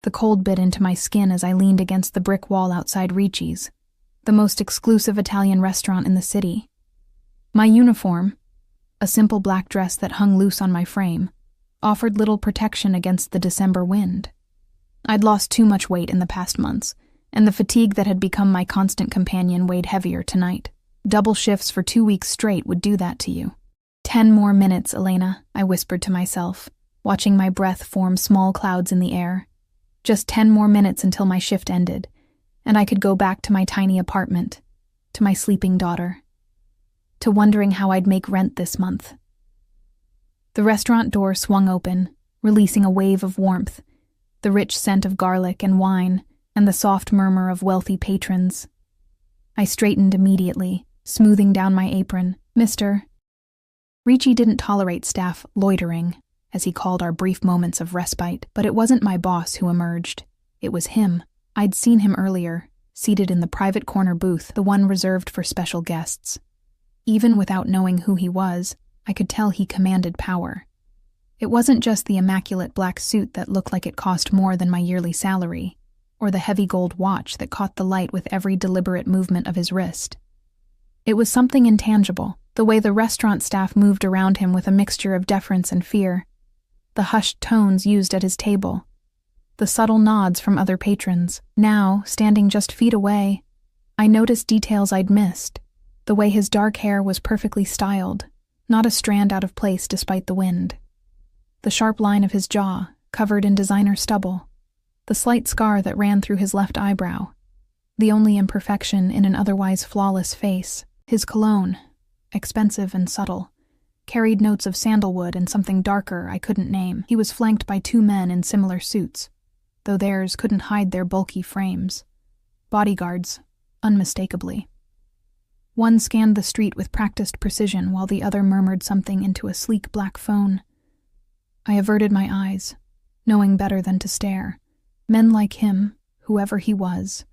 The cold bit into my skin as I leaned against the brick wall outside Ricci's, the most exclusive Italian restaurant in the city. My uniform, a simple black dress that hung loose on my frame, offered little protection against the December wind. I'd lost too much weight in the past months, and the fatigue that had become my constant companion weighed heavier tonight. Double shifts for 2 weeks straight would do that to you. 10 more minutes, Elena, I whispered to myself, watching my breath form small clouds in the air. Just 10 more minutes until my shift ended, and I could go back to my tiny apartment, to my sleeping daughter, to wondering how I'd make rent this month. The restaurant door swung open, releasing a wave of warmth, the rich scent of garlic and wine, and the soft murmur of wealthy patrons. I straightened immediately, smoothing down my apron. Mr. Ricci didn't tolerate staff loitering, as he called our brief moments of respite, but it wasn't my boss who emerged. It was him. I'd seen him earlier, seated in the private corner booth, the one reserved for special guests. Even without knowing who he was, I could tell he commanded power. It wasn't just the immaculate black suit that looked like it cost more than my yearly salary, or the heavy gold watch that caught the light with every deliberate movement of his wrist. It was something intangible, the way the restaurant staff moved around him with a mixture of deference and fear, the hushed tones used at his table, the subtle nods from other patrons. Now, standing just feet away, I noticed details I'd missed, the way his dark hair was perfectly styled, not a strand out of place despite the wind. The sharp line of his jaw, covered in designer stubble, the slight scar that ran through his left eyebrow, the only imperfection in an otherwise flawless face. His cologne, expensive and subtle, carried notes of sandalwood and something darker I couldn't name. He was flanked by 2 men in similar suits, though theirs couldn't hide their bulky frames. Bodyguards, unmistakably. One scanned the street with practiced precision while the other murmured something into a sleek black phone. I averted my eyes, knowing better than to stare. Men like him, whoever he was,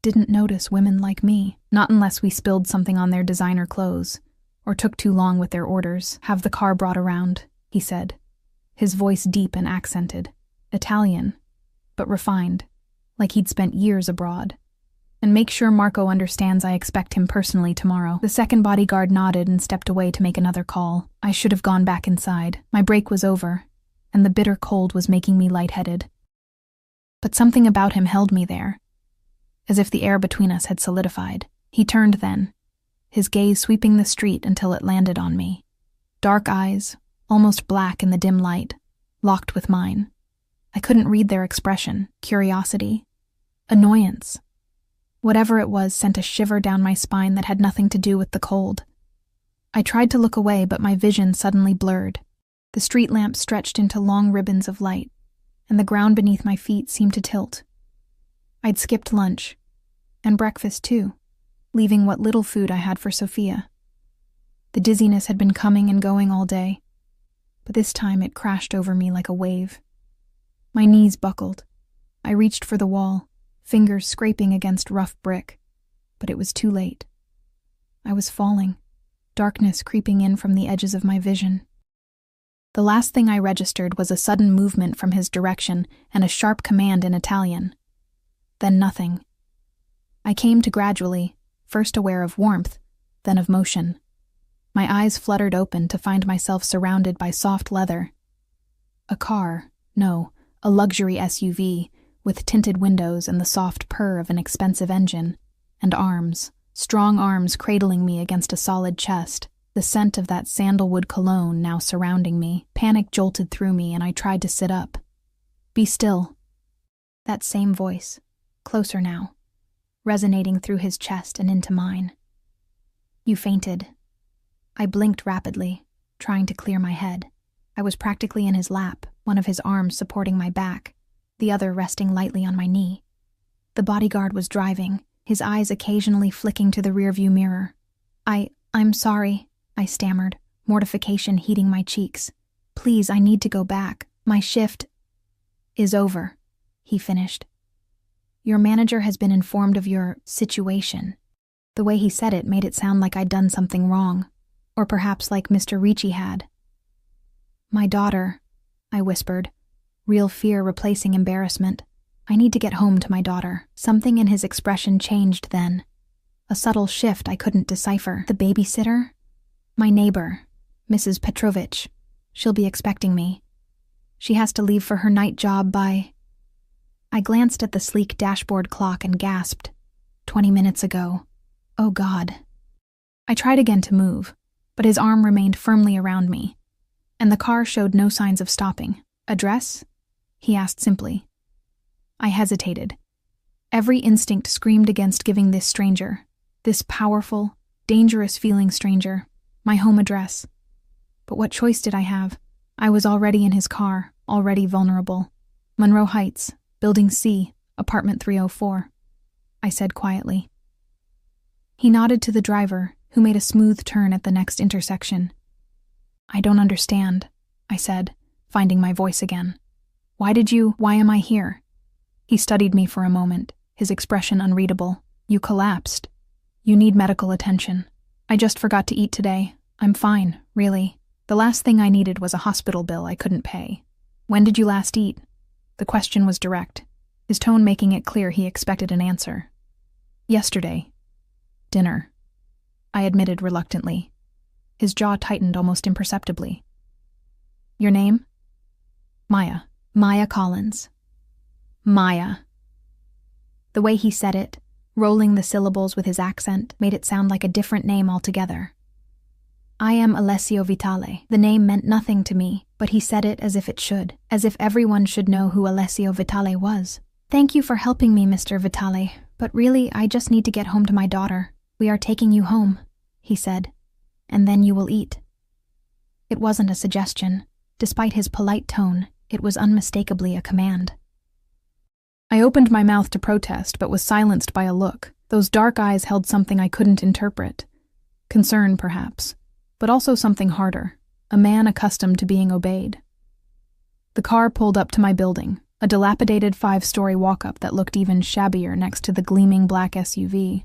didn't notice women like me, not unless we spilled something on their designer clothes, or took too long with their orders. Have the car brought around, he said, his voice deep and accented, Italian, but refined, like he'd spent years abroad. And make sure Marco understands I expect him personally tomorrow. The second bodyguard nodded and stepped away to make another call. I should have gone back inside. My break was over, and the bitter cold was making me lightheaded. But something about him held me there, as if the air between us had solidified. He turned then, his gaze sweeping the street until it landed on me. Dark eyes, almost black in the dim light, locked with mine. I couldn't read their expression. Curiosity, annoyance. Whatever it was sent a shiver down my spine that had nothing to do with the cold. I tried to look away, but my vision suddenly blurred. The street lamp stretched into long ribbons of light, and the ground beneath my feet seemed to tilt. I'd skipped lunch, and breakfast too, leaving what little food I had for Sophia. The dizziness had been coming and going all day, but this time it crashed over me like a wave. My knees buckled. I reached for the wall, fingers scraping against rough brick, but it was too late. I was falling, darkness creeping in from the edges of my vision. The last thing I registered was a sudden movement from his direction and a sharp command in Italian. Then nothing. I came to gradually, first aware of warmth, then of motion. My eyes fluttered open to find myself surrounded by soft leather. A car, no, a luxury SUV, with tinted windows and the soft purr of an expensive engine, and arms, strong arms cradling me against a solid chest, the scent of that sandalwood cologne now surrounding me. Panic jolted through me and I tried to sit up. Be still. That same voice, closer now, resonating through his chest and into mine. You fainted. I blinked rapidly, trying to clear my head. I was practically in his lap, one of his arms supporting my back, the other resting lightly on my knee. The bodyguard was driving, his eyes occasionally flicking to the rearview mirror. I'm sorry, I stammered, mortification heating my cheeks. Please, I need to go back. My shift is over, he finished. Your manager has been informed of your situation. The way he said it made it sound like I'd done something wrong, or perhaps like Mr. Ricci had. My daughter, I whispered, real fear replacing embarrassment. I need to get home to my daughter. Something in his expression changed then. A subtle shift I couldn't decipher. The babysitter? My neighbor, Mrs. Petrovich. She'll be expecting me. She has to leave for her night job by... I glanced at the sleek dashboard clock and gasped. 20 minutes ago. Oh God. I tried again to move, but his arm remained firmly around me, and the car showed no signs of stopping. Address? He asked simply. I hesitated. Every instinct screamed against giving this stranger, this powerful, dangerous-feeling stranger, my home address. But what choice did I have? I was already in his car, already vulnerable. Monroe Heights, Building C, Apartment 304. I said quietly. He nodded to the driver, who made a smooth turn at the next intersection. I don't understand, I said, finding my voice again. Why am I here? He studied me for a moment, his expression unreadable. You collapsed. You need medical attention. I just forgot to eat today. I'm fine, really. The last thing I needed was a hospital bill I couldn't pay. When did you last eat? The question was direct, his tone making it clear he expected an answer. Yesterday. Dinner. I admitted reluctantly. His jaw tightened almost imperceptibly. Your name? Maya. Maya Collins. Maya. The way he said it, rolling the syllables with his accent, made it sound like a different name altogether. I am Alessio Vitale. The name meant nothing to me, but he said it as if it should, as if everyone should know who Alessio Vitale was. Thank you for helping me, Mr. Vitale, but really I just need to get home to my daughter. We are taking you home, he said, and then you will eat. It wasn't a suggestion. Despite his polite tone, it was unmistakably a command. I opened my mouth to protest, but was silenced by a look. Those dark eyes held something I couldn't interpret. Concern, perhaps, but also something harder, a man accustomed to being obeyed. The car pulled up to my building, a dilapidated 5-story walk-up that looked even shabbier next to the gleaming black SUV.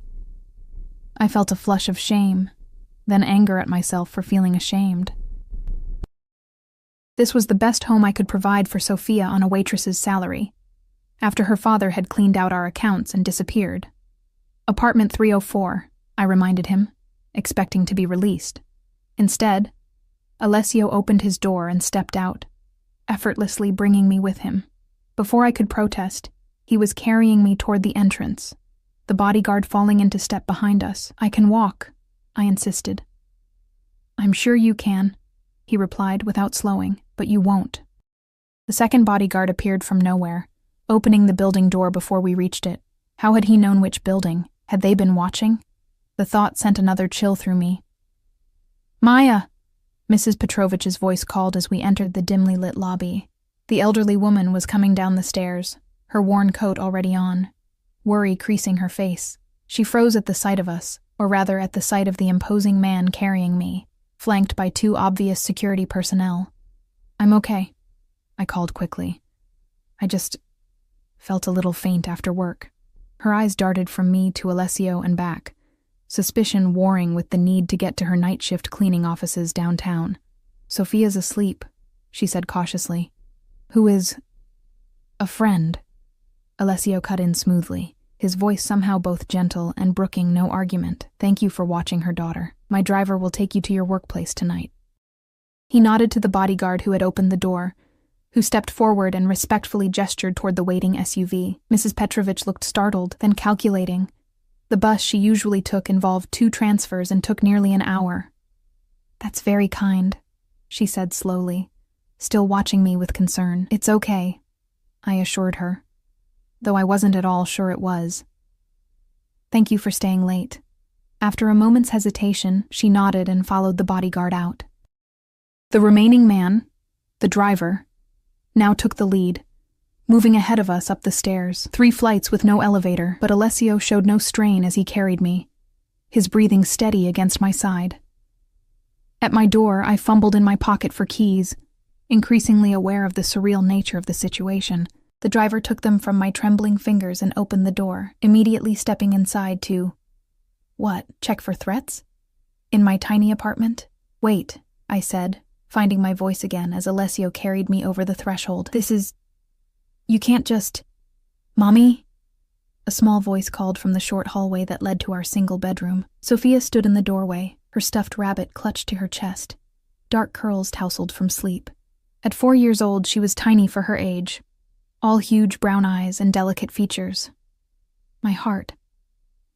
I felt a flush of shame, then anger at myself for feeling ashamed. This was the best home I could provide for Sophia on a waitress's salary, after her father had cleaned out our accounts and disappeared. Apartment 304, I reminded him, expecting to be released. Instead, Alessio opened his door and stepped out, effortlessly bringing me with him. Before I could protest, he was carrying me toward the entrance, the bodyguard falling into step behind us. I can walk, I insisted. I'm sure you can, he replied without slowing, but you won't. The second bodyguard appeared from nowhere, opening the building door before we reached it. How had he known which building? Had they been watching? The thought sent another chill through me. Maya! Mrs. Petrovich's voice called as we entered the dimly lit lobby. The elderly woman was coming down the stairs, her worn coat already on, worry creasing her face. She froze at the sight of us, or rather at the sight of the imposing man carrying me, flanked by 2 obvious security personnel. I'm okay, I called quickly. I just felt a little faint after work. Her eyes darted from me to Alessio and back, suspicion warring with the need to get to her night shift cleaning offices downtown. Sophia's asleep, she said cautiously. Who is... a friend? Alessio cut in smoothly, his voice somehow both gentle and brooking no argument. Thank you for watching her daughter. My driver will take you to your workplace tonight. He nodded to the bodyguard who had opened the door, who stepped forward and respectfully gestured toward the waiting SUV. Mrs. Petrovich looked startled, then calculating. The bus she usually took involved 2 transfers and took nearly an hour. That's very kind, she said slowly, still watching me with concern. It's okay, I assured her, though I wasn't at all sure it was. Thank you for staying late. After a moment's hesitation, she nodded and followed the bodyguard out. The remaining man, the driver, now took the lead, moving ahead of us up the stairs, 3 flights with no elevator, but Alessio showed no strain as he carried me, his breathing steady against my side. At my door, I fumbled in my pocket for keys, increasingly aware of the surreal nature of the situation. The driver took them from my trembling fingers and opened the door, immediately stepping inside to... What, check for threats? In my tiny apartment? Wait, I said, finding my voice again as Alessio carried me over the threshold. You can't just... "Mommy?" A small voice called from the short hallway that led to our single bedroom. Sophia stood in the doorway, her stuffed rabbit clutched to her chest, dark curls tousled from sleep. At 4 years old, she was tiny for her age, all huge brown eyes and delicate features. My heart,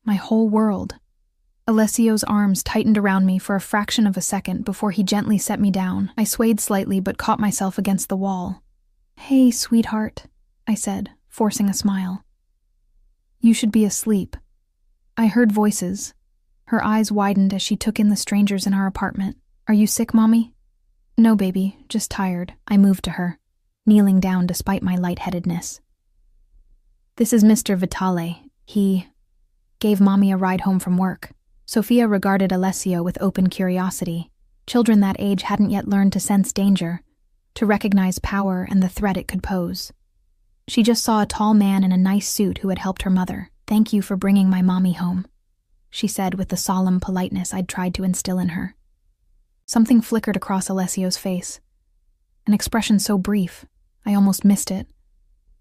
my whole world. Alessio's arms tightened around me for a fraction of a second before he gently set me down. I swayed slightly but caught myself against the wall. "Hey, sweetheart," I said, forcing a smile. "You should be asleep." I heard voices. Her eyes widened as she took in the strangers in our apartment. "Are you sick, Mommy?" "No, baby, just tired." I moved to her, kneeling down despite my lightheadedness. "This is Mr. Vitale. He gave Mommy a ride home from work." Sophia regarded Alessio with open curiosity. Children that age hadn't yet learned to sense danger, to recognize power and the threat it could pose. She just saw a tall man in a nice suit who had helped her mother. "Thank you for bringing my mommy home," she said with the solemn politeness I'd tried to instill in her. Something flickered across Alessio's face, an expression so brief, I almost missed it.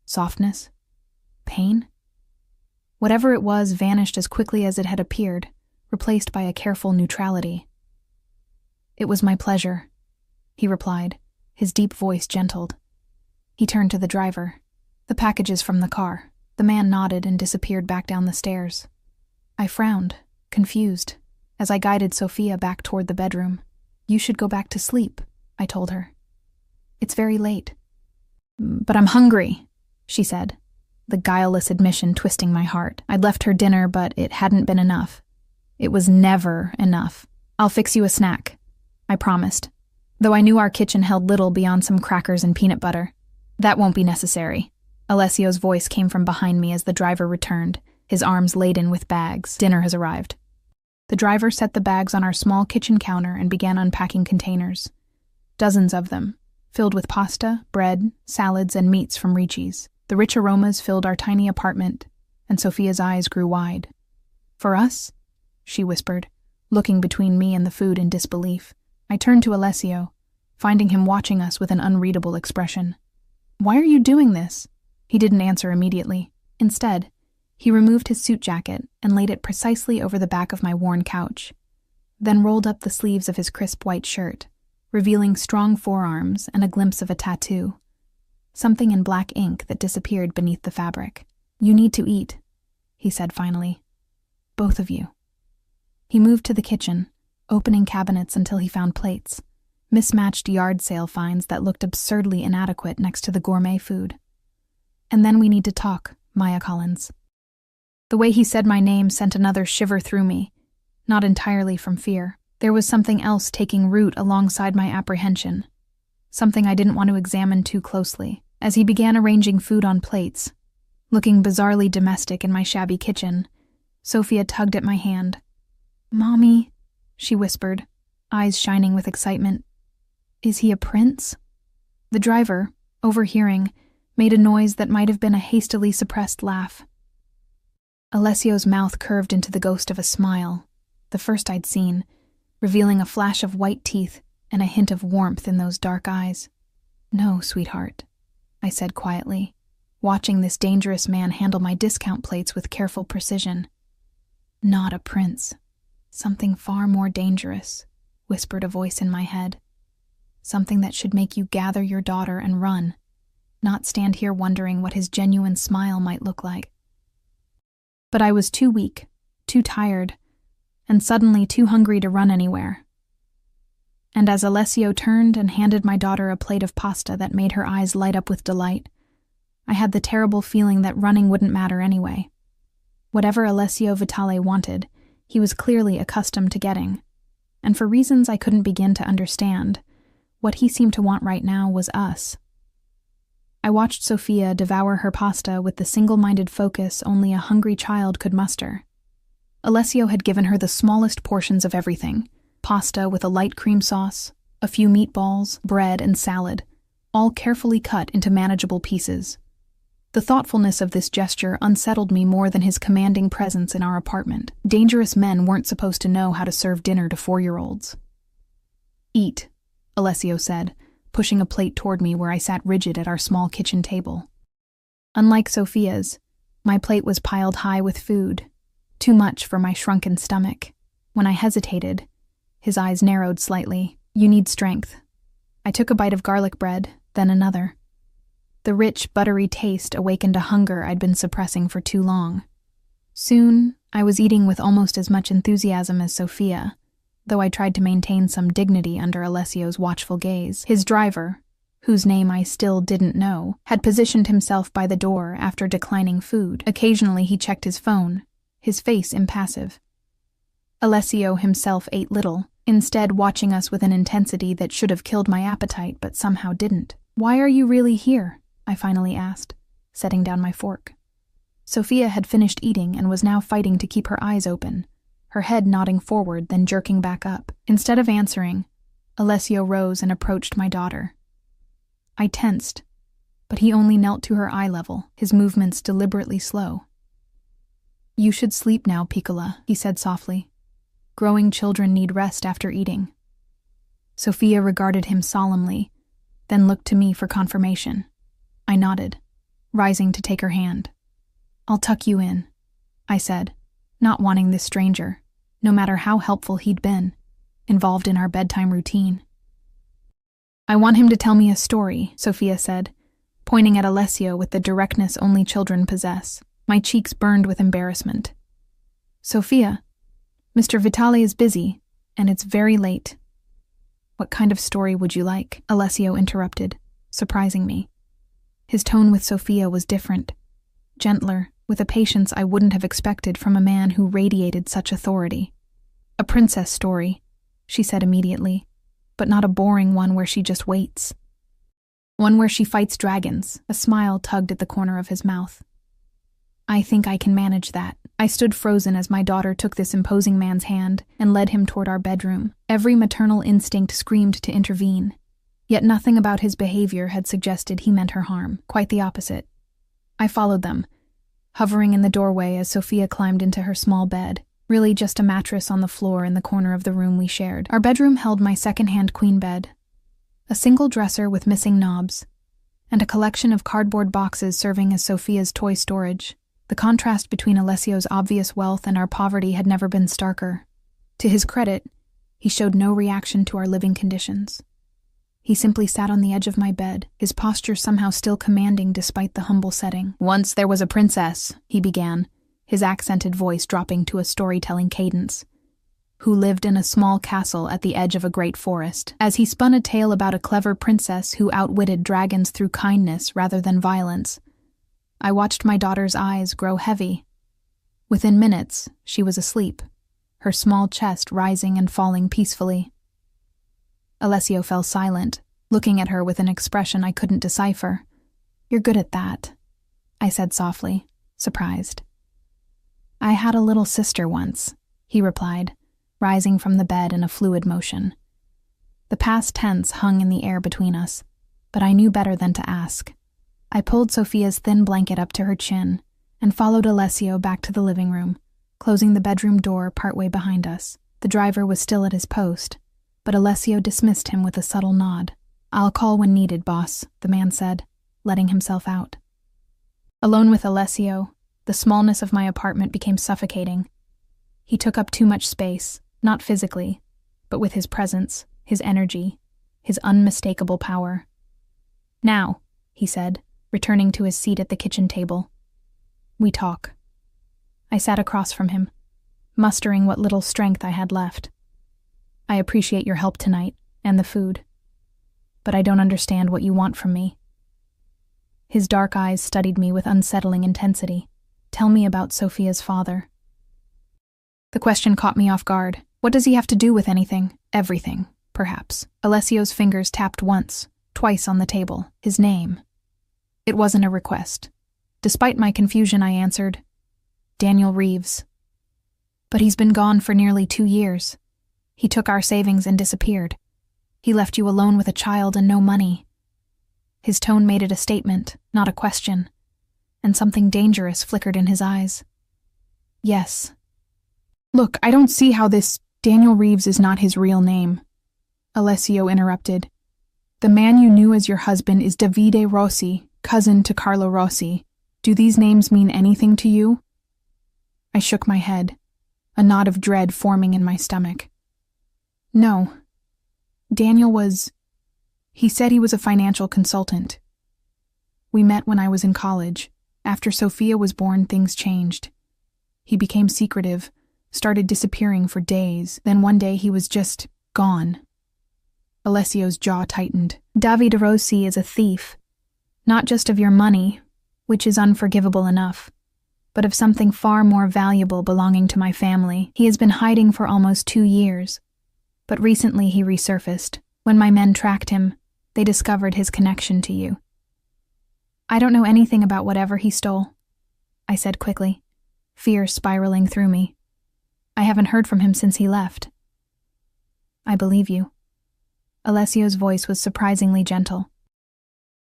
Softness? Pain? Whatever it was vanished as quickly as it had appeared, replaced by a careful neutrality. "It was my pleasure," he replied, his deep voice gentled. He turned to the driver. "The packages from the car." The man nodded and disappeared back down the stairs. I frowned, confused, as I guided Sophia back toward the bedroom. "You should go back to sleep," I told her. "It's very late." "But I'm hungry," she said, the guileless admission twisting my heart. I'd left her dinner, but it hadn't been enough. It was never enough. "I'll fix you a snack," I promised, though I knew our kitchen held little beyond some crackers and peanut butter. "That won't be necessary." Alessio's voice came from behind me as the driver returned, his arms laden with bags. "Dinner has arrived." The driver set the bags on our small kitchen counter and began unpacking containers. Dozens of them, filled with pasta, bread, salads, and meats from Ricci's. The rich aromas filled our tiny apartment, and Sophia's eyes grew wide. "For us?" she whispered, looking between me and the food in disbelief. I turned to Alessio, finding him watching us with an unreadable expression. "Why are you doing this?" He didn't answer immediately. Instead, he removed his suit jacket and laid it precisely over the back of my worn couch, then rolled up the sleeves of his crisp white shirt, revealing strong forearms and a glimpse of a tattoo, something in black ink that disappeared beneath the fabric. "You need to eat," he said finally. "Both of you." He moved to the kitchen, opening cabinets until he found plates, mismatched yard sale finds that looked absurdly inadequate next to the gourmet food. "And then we need to talk, Maya Collins." The way he said my name sent another shiver through me, not entirely from fear. There was something else taking root alongside my apprehension, something I didn't want to examine too closely. As he began arranging food on plates, looking bizarrely domestic in my shabby kitchen, Sophia tugged at my hand. "Mommy," she whispered, eyes shining with excitement. "Is he a prince?" The driver, overhearing, made a noise that might have been a hastily suppressed laugh. Alessio's mouth curved into the ghost of a smile, the first I'd seen, revealing a flash of white teeth and a hint of warmth in those dark eyes. "No, sweetheart," I said quietly, watching this dangerous man handle my discount plates with careful precision. "Not a prince. Something far more dangerous," whispered a voice in my head. "Something that should make you gather your daughter and run, not stand here wondering what his genuine smile might look like." But I was too weak, too tired, and suddenly too hungry to run anywhere. And as Alessio turned and handed my daughter a plate of pasta that made her eyes light up with delight, I had the terrible feeling that running wouldn't matter anyway. Whatever Alessio Vitale wanted, he was clearly accustomed to getting, and for reasons I couldn't begin to understand, what he seemed to want right now was us. I watched Sophia devour her pasta with the single-minded focus only a hungry child could muster. Alessio had given her the smallest portions of everything: pasta with a light cream sauce, a few meatballs, bread, and salad, all carefully cut into manageable pieces. The thoughtfulness of this gesture unsettled me more than his commanding presence in our apartment. Dangerous men weren't supposed to know how to serve dinner to 4-year-olds. "Eat," Alessio said, pushing a plate toward me where I sat rigid at our small kitchen table. Unlike Sophia's, My plate was piled high with food, too much for my shrunken stomach. When I hesitated, his eyes narrowed slightly. "You need strength." I took a bite of garlic bread, then another. The rich, buttery taste awakened a hunger I'd been suppressing for too long. Soon, I was eating with almost as much enthusiasm as Sophia, though I tried to maintain some dignity under Alessio's watchful gaze. His driver, whose name I still didn't know, had positioned himself by the door after declining food. Occasionally he checked his phone, his face impassive. Alessio himself ate little, instead watching us with an intensity that should have killed my appetite but somehow didn't. "Why are you really here?" I finally asked, setting down my fork. Sophia had finished eating and was now fighting to keep her eyes open, her head nodding forward then jerking back up. Instead of answering, Alessio rose and approached my daughter. I tensed, but he only knelt to her eye level, his movements deliberately slow. "You should sleep now, Piccola," he said softly. "Growing children need rest after eating." Sophia regarded him solemnly, then looked to me for confirmation. I nodded, rising to take her hand. "I'll tuck you in," I said, not wanting this stranger, no matter how helpful he'd been, involved in our bedtime routine. "I want him to tell me a story," Sophia said, pointing at Alessio with the directness only children possess. My cheeks burned with embarrassment. "Sophia, Mr. Vitale is busy, and it's very late." "What kind of story would you like?" Alessio interrupted, surprising me. His tone with Sophia was different, gentler, with a patience I wouldn't have expected from a man who radiated such authority. "A princess story," she said immediately, "but not a boring one where she just waits. One where she fights dragons." A smile tugged at the corner of his mouth. "I think I can manage that." I stood frozen as my daughter took this imposing man's hand and led him toward our bedroom. Every maternal instinct screamed to intervene, yet nothing about his behavior had suggested he meant her harm. Quite the opposite. I followed them, hovering in the doorway as Sophia climbed into her small bed, really just a mattress on the floor in the corner of the room we shared. Our bedroom held my second-hand queen bed, a single dresser with missing knobs, and a collection of cardboard boxes serving as Sophia's toy storage. The contrast between Alessio's obvious wealth and our poverty had never been starker. To his credit, he showed no reaction to our living conditions. He simply sat on the edge of my bed, his posture somehow still commanding despite the humble setting. "Once there was a princess," he began, his accented voice dropping to a storytelling cadence, "who lived in a small castle at the edge of a great forest." As he spun a tale about a clever princess who outwitted dragons through kindness rather than violence, I watched my daughter's eyes grow heavy. Within minutes, she was asleep, her small chest rising and falling peacefully. Alessio fell silent, looking at her with an expression I couldn't decipher. "You're good at that," I said softly, surprised. "I had a little sister once," he replied, rising from the bed in a fluid motion. The past tense hung in the air between us, but I knew better than to ask. I pulled Sophia's thin blanket up to her chin and followed Alessio back to the living room, closing the bedroom door partway behind us. The driver was still at his post, but Alessio dismissed him with a subtle nod. "I'll call when needed, boss," the man said, letting himself out. Alone with Alessio, the smallness of my apartment became suffocating. He took up too much space, not physically, but with his presence, his energy, his unmistakable power. "Now," he said, returning to his seat at the kitchen table. "We talk." I sat across from him, mustering what little strength I had left. "I appreciate your help tonight, and the food. But I don't understand what you want from me." His dark eyes studied me with unsettling intensity. "Tell me about Sophia's father." The question caught me off guard. What does he have to do with anything? Everything, perhaps. Alessio's fingers tapped once, twice on the table. His name. It wasn't a request. Despite my confusion, I answered, "Daniel Reeves." "But he's been gone for nearly 2 years. He took our savings and disappeared. He left you alone with a child and no money." His tone made it a statement, not a question, and something dangerous flickered in his eyes. "Yes." "Look, I don't see how this Daniel Reeves is not his real name," Alessio interrupted. "The man you knew as your husband is Davide Rossi, cousin to Carlo Rossi. Do these names mean anything to you? I shook my head, a knot of dread forming in my stomach. No. Daniel he said he was a financial consultant. We met when I was in college. After Sophia was born, things changed. He became secretive, started disappearing for days, then one day he was just gone. Alessio's jaw tightened. Davide Rossi is a thief. Not just of your money, which is unforgivable enough, but of something far more valuable belonging to my family. He has been hiding for almost 2 years. But recently he resurfaced. When my men tracked him, they discovered his connection to you. I don't know anything about whatever he stole, I said quickly, fear spiraling through me. I haven't heard from him since he left. I believe you. Alessio's voice was surprisingly gentle.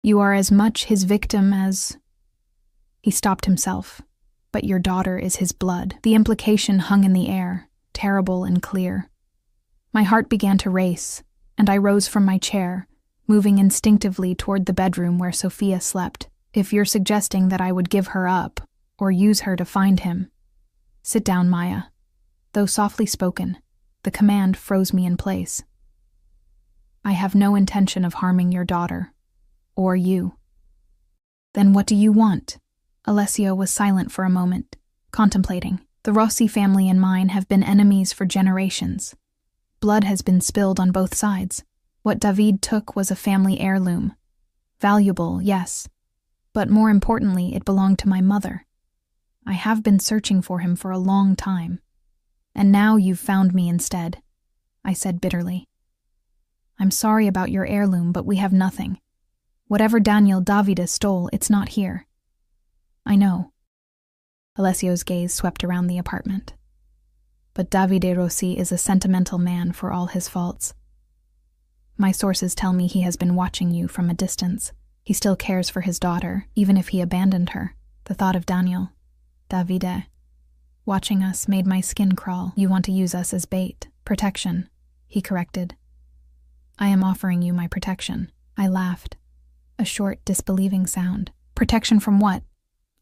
You are as much his victim as... He stopped himself. But your daughter is his blood. The implication hung in the air, terrible and clear. My heart began to race, and I rose from my chair, moving instinctively toward the bedroom where Sophia slept. If you're suggesting that I would give her up, or use her to find him... Sit down, Maya. Though softly spoken, the command froze me in place. I have no intention of harming your daughter, or you. Then what do you want? Alessio was silent for a moment, contemplating. The Rossi family and mine have been enemies for generations. Blood has been spilled on both sides. What David took was a family heirloom. Valuable, yes, but more importantly, it belonged to my mother. I have been searching for him for a long time, and now you've found me instead, I said bitterly. I'm sorry about your heirloom, but we have nothing. Whatever Daniel Davide stole, it's not here. I know. Alessio's gaze swept around the apartment. But Davide Rossi is a sentimental man for all his faults. My sources tell me he has been watching you from a distance. He still cares for his daughter, even if he abandoned her. The thought of Daniel, Davide, watching us made my skin crawl. You want to use us as bait. Protection, he corrected. I am offering you my protection. I laughed. A short, disbelieving sound. Protection from what?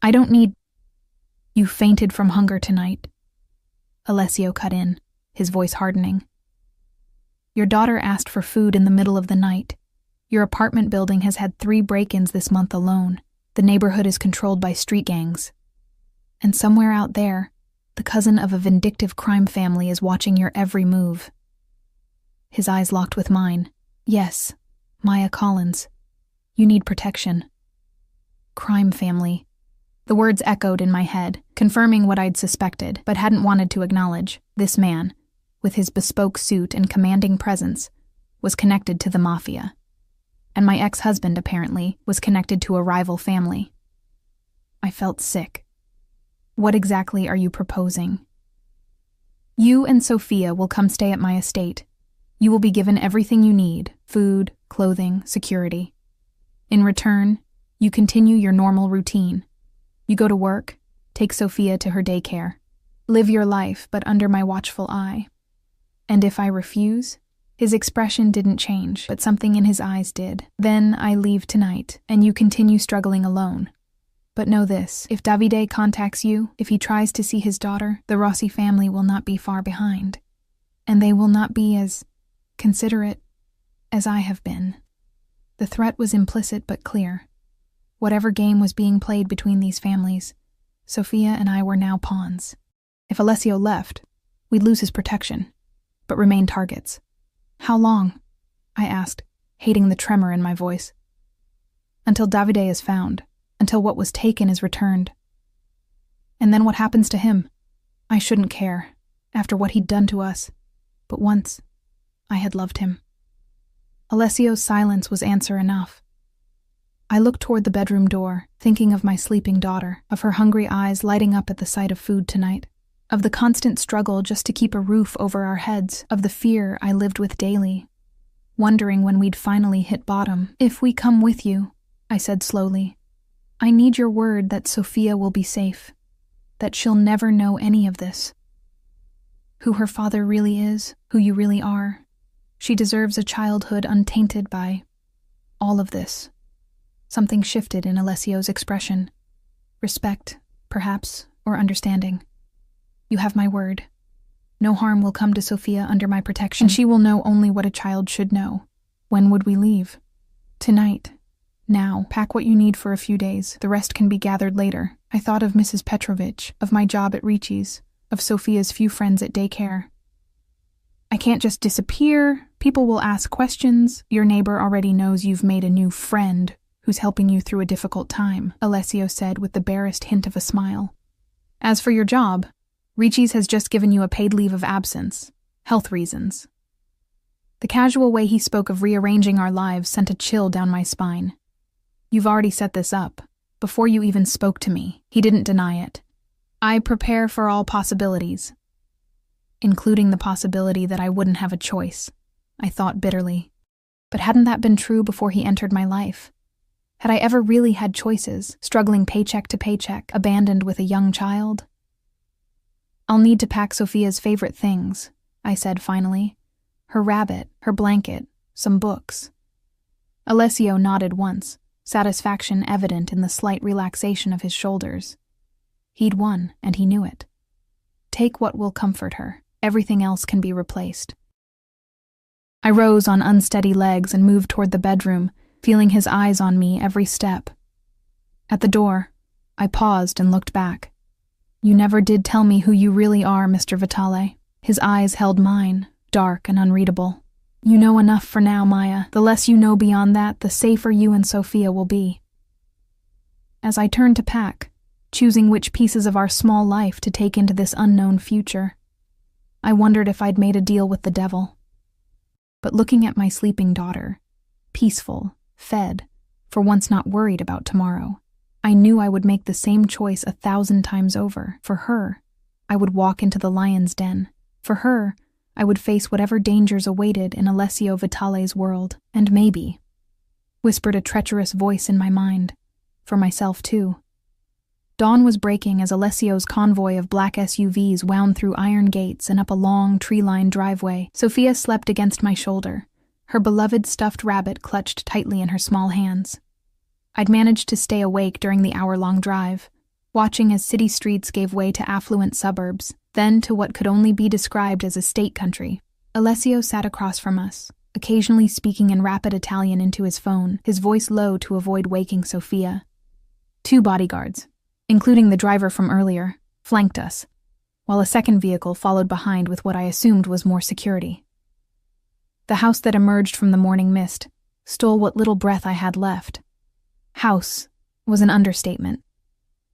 I don't need... You fainted from hunger tonight. Alessio cut in, his voice hardening. Your daughter asked for food in the middle of the night. Your apartment building has had 3 break-ins this month alone. The neighborhood is controlled by street gangs. And somewhere out there, the cousin of a vindictive crime family is watching your every move. His eyes locked with mine. Yes, Maya Collins. You need protection. Crime family. The words echoed in my head, confirming what I'd suspected, but hadn't wanted to acknowledge. This man, with his bespoke suit and commanding presence, was connected to the Mafia. And my ex-husband, apparently, was connected to a rival family. I felt sick. What exactly are you proposing? You and Sophia will come stay at my estate. You will be given everything you need: food, clothing, security. In return, you continue your normal routine. You go to work, take Sophia to her daycare. Live your life, but under my watchful eye. And if I refuse? His expression didn't change, but something in his eyes did. Then I leave tonight, and you continue struggling alone. But know this, if Davide contacts you, if he tries to see his daughter, the Rossi family will not be far behind. And they will not be as considerate as I have been. The threat was implicit but clear. Whatever game was being played between these families, Sophia and I were now pawns. If Alessio left, we'd lose his protection, but remain targets. How long? I asked, hating the tremor in my voice. Until Davide is found, until what was taken is returned. And then what happens to him? I shouldn't care, after what he'd done to us. But once, I had loved him. Alessio's silence was answer enough. I looked toward the bedroom door, thinking of my sleeping daughter, of her hungry eyes lighting up at the sight of food tonight, of the constant struggle just to keep a roof over our heads, of the fear I lived with daily, wondering when we'd finally hit bottom. If we come with you, I said slowly, I need your word that Sophia will be safe, that she'll never know any of this. Who her father really is, who you really are. She deserves a childhood untainted by all of this. Something shifted in Alessio's expression. Respect, perhaps, or understanding. You have my word. No harm will come to Sophia under my protection, and she will know only what a child should know. When would we leave? Tonight. Now. Pack what you need for a few days. The rest can be gathered later. I thought of Mrs. Petrovich, of my job at Ricci's, of Sophia's few friends at daycare. I can't just disappear. People will ask questions. Your neighbor already knows you've made a new friend who's helping you through a difficult time, Alessio said with the barest hint of a smile. As for your job, Ricci's has just given you a paid leave of absence. Health reasons. The casual way he spoke of rearranging our lives sent a chill down my spine. You've already set this up. Before you even spoke to me, he didn't deny it. I prepare for all possibilities, including the possibility that I wouldn't have a choice, I thought bitterly. But hadn't that been true before he entered my life? Had I ever really had choices, struggling paycheck to paycheck, abandoned with a young child? I'll need to pack Sophia's favorite things, I said finally. Her rabbit, her blanket, some books. Alessio nodded once, satisfaction evident in the slight relaxation of his shoulders. He'd won, and he knew it. Take what will comfort her. Everything else can be replaced. I rose on unsteady legs and moved toward the bedroom, feeling his eyes on me every step. At the door, I paused and looked back. You never did tell me who you really are, Mr. Vitale. His eyes held mine, dark and unreadable. You know enough for now, Maya. The less you know beyond that, the safer you and Sophia will be. As I turned to pack, choosing which pieces of our small life to take into this unknown future, I wondered if I'd made a deal with the devil. But looking at my sleeping daughter, peaceful, fed, for once not worried about tomorrow, I knew I would make the same choice 1,000 times over. For her, I would walk into the lion's den. For her, I would face whatever dangers awaited in Alessio Vitale's world. And maybe, whispered a treacherous voice in my mind, for myself too. Dawn was breaking as Alessio's convoy of black SUVs wound through iron gates and up a long, tree-lined driveway. Sophia slept against my shoulder, her beloved stuffed rabbit clutched tightly in her small hands. I'd managed to stay awake during the hour-long drive, watching as city streets gave way to affluent suburbs, then to what could only be described as estate country. Alessio sat across from us, occasionally speaking in rapid Italian into his phone, his voice low to avoid waking Sophia. 2 bodyguards, including the driver from earlier, flanked us, while a second vehicle followed behind with what I assumed was more security. The house that emerged from the morning mist stole what little breath I had left. House was an understatement.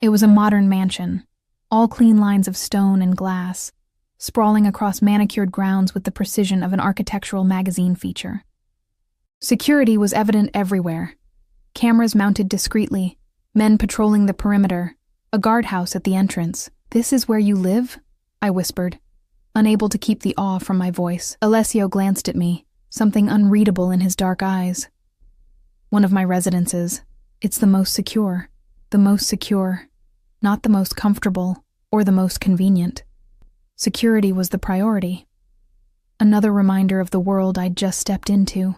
It was a modern mansion, all clean lines of stone and glass, sprawling across manicured grounds with the precision of an architectural magazine feature. Security was evident everywhere. Cameras mounted discreetly, men patrolling the perimeter, a guardhouse at the entrance. "This is where you live?" I whispered, unable to keep the awe from my voice. Alessio glanced at me, something unreadable in his dark eyes. "One of my residences. It's the most secure. The most secure. Not the most comfortable or the most convenient. Security was the priority." Another reminder of the world I'd just stepped into.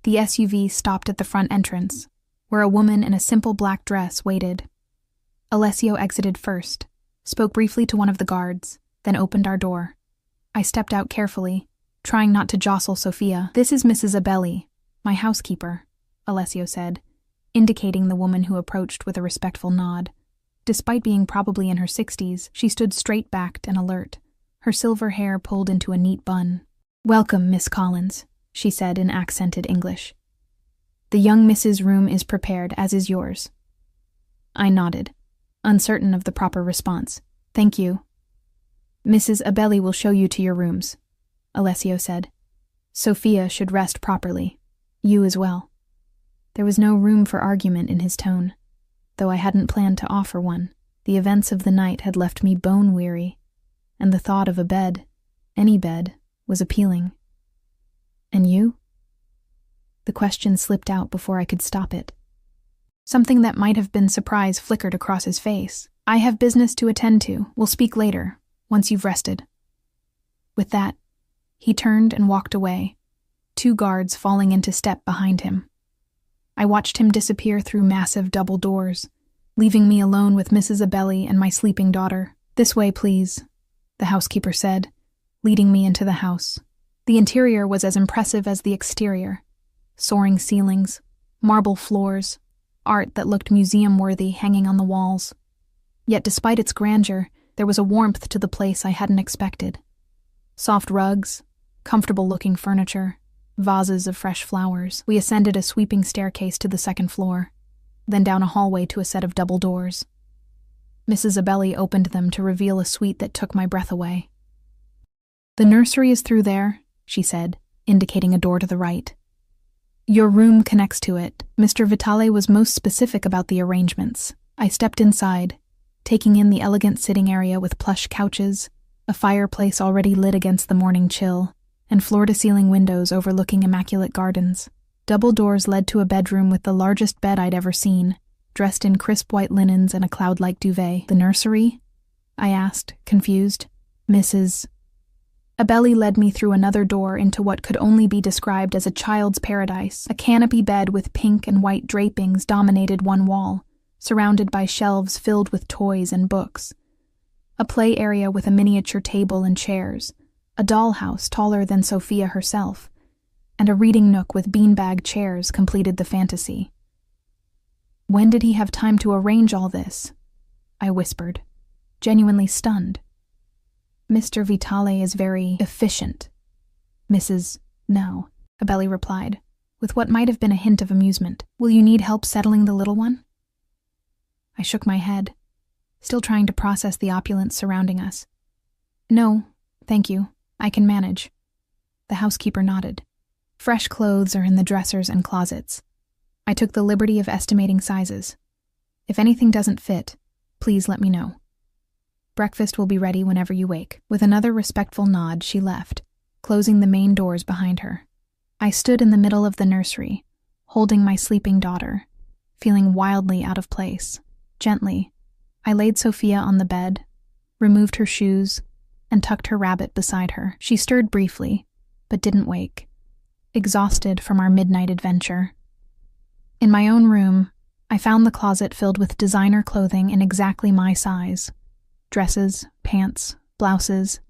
The SUV stopped at the front entrance, where a woman in a simple black dress waited. Alessio exited first, spoke briefly to one of the guards, then opened our door. I stepped out carefully, trying not to jostle Sophia. "This is Mrs. Abelli, my housekeeper," Alessio said, indicating the woman who approached with a respectful nod. Despite being probably in her 60s, she stood straight-backed and alert, her silver hair pulled into a neat bun. "Welcome, Miss Collins," she said in accented English. "The young Miss's room is prepared, as is yours." I nodded, uncertain of the proper response. "Thank you." "Mrs. Abelli will show you to your rooms," Alessio said. "Sophia should rest properly. You as well." There was no room for argument in his tone, though I hadn't planned to offer one. The events of the night had left me bone-weary, and the thought of a bed, any bed, was appealing. "And you?" The question slipped out before I could stop it. Something that might have been surprise flickered across his face. "I have business to attend to. We'll speak later, once you've rested." With that, he turned and walked away, 2 guards falling into step behind him. I watched him disappear through massive double doors, leaving me alone with Mrs. Abelli and my sleeping daughter. "This way, please," the housekeeper said, leading me into the house. The interior was as impressive as the exterior. Soaring ceilings, marble floors, art that looked museum-worthy hanging on the walls. Yet despite its grandeur, there was a warmth to the place I hadn't expected. Soft rugs, comfortable-looking furniture, vases of fresh flowers. We ascended a sweeping staircase to the second floor, then down a hallway to a set of double doors. Mrs. Abelli opened them to reveal a suite that took my breath away. "The nursery is through there," she said, indicating a door to the right. "Your room connects to it." Mr. Vitale was most specific about the arrangements. I stepped inside, taking in the elegant sitting area with plush couches, a fireplace already lit against the morning chill, and floor-to-ceiling windows overlooking immaculate gardens. Double doors led to a bedroom with the largest bed I'd ever seen, dressed in crisp white linens and a cloud-like duvet. "The nursery?" I asked, confused. Mrs. Abelli led me through another door into what could only be described as a child's paradise. A canopy bed with pink and white drapings dominated one wall, surrounded by shelves filled with toys and books. A play area with a miniature table and chairs, a dollhouse taller than Sophia herself, and a reading nook with beanbag chairs completed the fantasy. "When did he have time to arrange all this?" I whispered, genuinely stunned. "Mr. Vitale is very efficient." No, Abelli replied, with what might have been a hint of amusement. "Will you need help settling the little one?" I shook my head, still trying to process the opulence surrounding us. "No, thank you. I can manage." The housekeeper nodded. "Fresh clothes are in the dressers and closets. I took the liberty of estimating sizes. If anything doesn't fit, please let me know. Breakfast will be ready whenever you wake." With another respectful nod, she left, closing the main doors behind her. I stood in the middle of the nursery, holding my sleeping daughter, feeling wildly out of place. Gently, I laid Sophia on the bed, removed her shoes, and tucked her rabbit beside her. She stirred briefly, but didn't wake, exhausted from our midnight adventure. In my own room, I found the closet filled with designer clothing in exactly my size. Dresses, pants, blouses,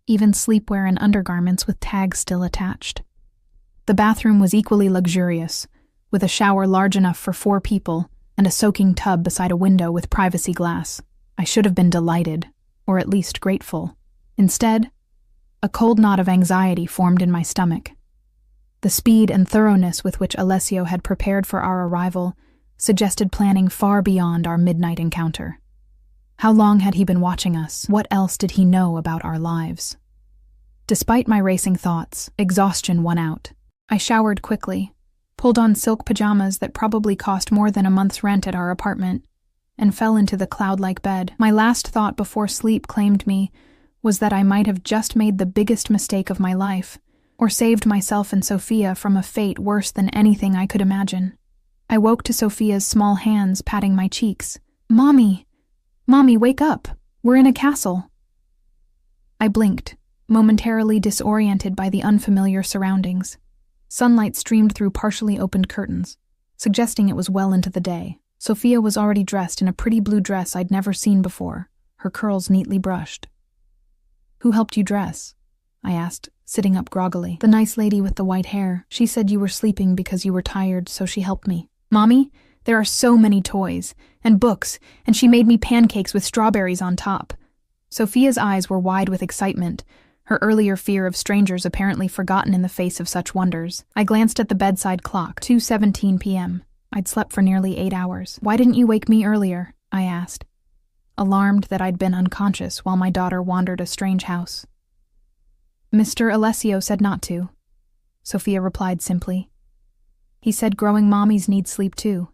even sleepwear and undergarments with tags still attached. The bathroom was equally luxurious, with a shower large enough for 4 people and a soaking tub beside a window with privacy glass. I should have been delighted, or at least grateful. Instead, a cold knot of anxiety formed in my stomach. The speed and thoroughness with which Alessio had prepared for our arrival suggested planning far beyond our midnight encounter. How long had he been watching us? What else did he know about our lives? Despite my racing thoughts, exhaustion won out. I showered quickly, pulled on silk pajamas that probably cost more than a month's rent at our apartment, and fell into the cloud-like bed. My last thought before sleep claimed me was that I might have just made the biggest mistake of my life, or saved myself and Sophia from a fate worse than anything I could imagine. I woke to Sophia's small hands patting my cheeks. "Mommy! Mommy, wake up! We're in a castle!" I blinked, momentarily disoriented by the unfamiliar surroundings. Sunlight streamed through partially opened curtains, suggesting it was well into the day. Sophia was already dressed in a pretty blue dress I'd never seen before, her curls neatly brushed. "Who helped you dress?" I asked, sitting up groggily. "The nice lady with the white hair. She said you were sleeping because you were tired, so she helped me." "Mommy, there are so many toys, and books, and she made me pancakes with strawberries on top." Sophia's eyes were wide with excitement, her earlier fear of strangers apparently forgotten in the face of such wonders. I glanced at the bedside clock, 2:17 p.m. I'd slept for nearly 8 hours. "Why didn't you wake me earlier?" I asked, alarmed that I'd been unconscious while my daughter wandered a strange house. "Mr. Alessio said not to," Sophia replied simply. "He said growing mommies need sleep too."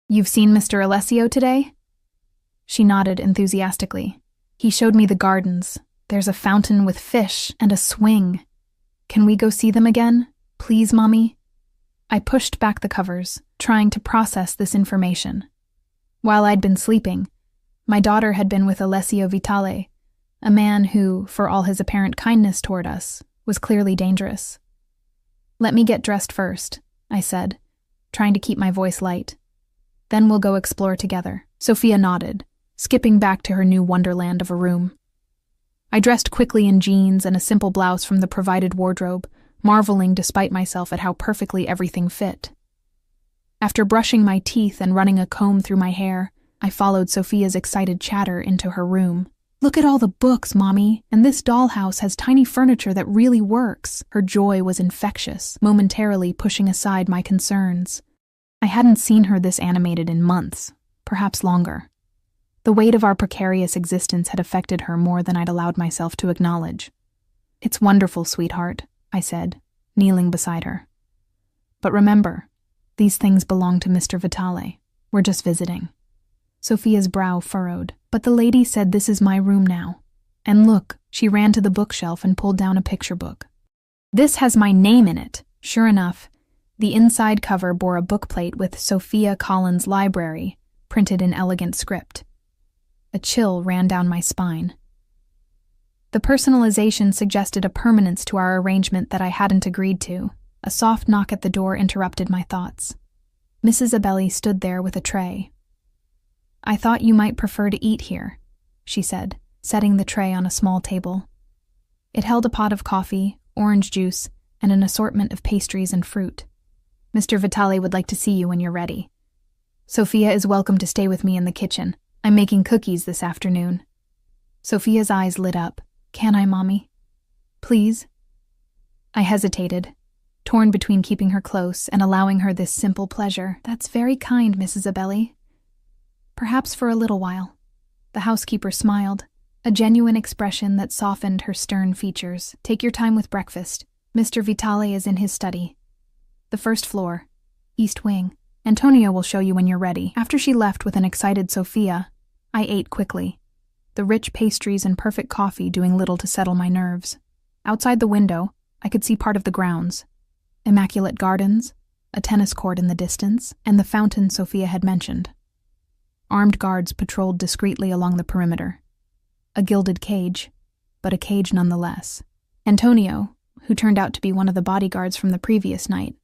"You've seen Mr. Alessio today?" She nodded enthusiastically. "He showed me the gardens. There's a fountain with fish and a swing. Can we go see them again? Please, Mommy?" I pushed back the covers, trying to process this information. While I'd been sleeping, my daughter had been with Alessio Vitale, a man who, for all his apparent kindness toward us, was clearly dangerous. "Let me get dressed first," I said, trying to keep my voice light. Then we'll go explore together." Sophia nodded, skipping back to her new wonderland of a room. I dressed quickly in jeans and a simple blouse from the provided wardrobe, marveling despite myself at how perfectly everything fit. After brushing my teeth and running a comb through my hair, I followed Sophia's excited chatter into her room. "Look at all the books, Mommy, and this dollhouse has tiny furniture that really works." Her joy was infectious, momentarily pushing aside my concerns. I hadn't seen her this animated in months, perhaps longer. The weight of our precarious existence had affected her more than I'd allowed myself to acknowledge. "It's wonderful, sweetheart," I said, kneeling beside her. "But remember, these things belong to Mr. Vitale. We're just visiting." Sophia's brow furrowed. "But the lady said this is my room now. And look," she ran to the bookshelf and pulled down a picture book. "This has my name in it." Sure enough, the inside cover bore a bookplate with Sophia Collins' Library, printed in elegant script. A chill ran down my spine. The personalization suggested a permanence to our arrangement that I hadn't agreed to. A soft knock at the door interrupted my thoughts. Mrs. Abelli stood there with a tray. "I thought you might prefer to eat here," she said, setting the tray on a small table. It held a pot of coffee, orange juice, and an assortment of pastries and fruit. "Mr. Vitale would like to see you when you're ready. Sophia is welcome to stay with me in the kitchen. I'm making cookies this afternoon." Sophia's eyes lit up. "Can I, Mommy? Please?" I hesitated, torn between keeping her close and allowing her this simple pleasure. "That's very kind, Mrs. Abelli. Perhaps for a little while." The housekeeper smiled, a genuine expression that softened her stern features. "Take your time with breakfast. Mr. Vitale is in his study. The first floor, east wing. Antonio will show you when you're ready." After she left with an excited Sophia, I ate quickly, the rich pastries and perfect coffee doing little to settle my nerves. Outside the window, I could see part of the grounds. Immaculate gardens, a tennis court in the distance, and the fountain Sophia had mentioned. Armed guards patrolled discreetly along the perimeter. A gilded cage, but a cage nonetheless. Antonio, who turned out to be one of the bodyguards from the previous night,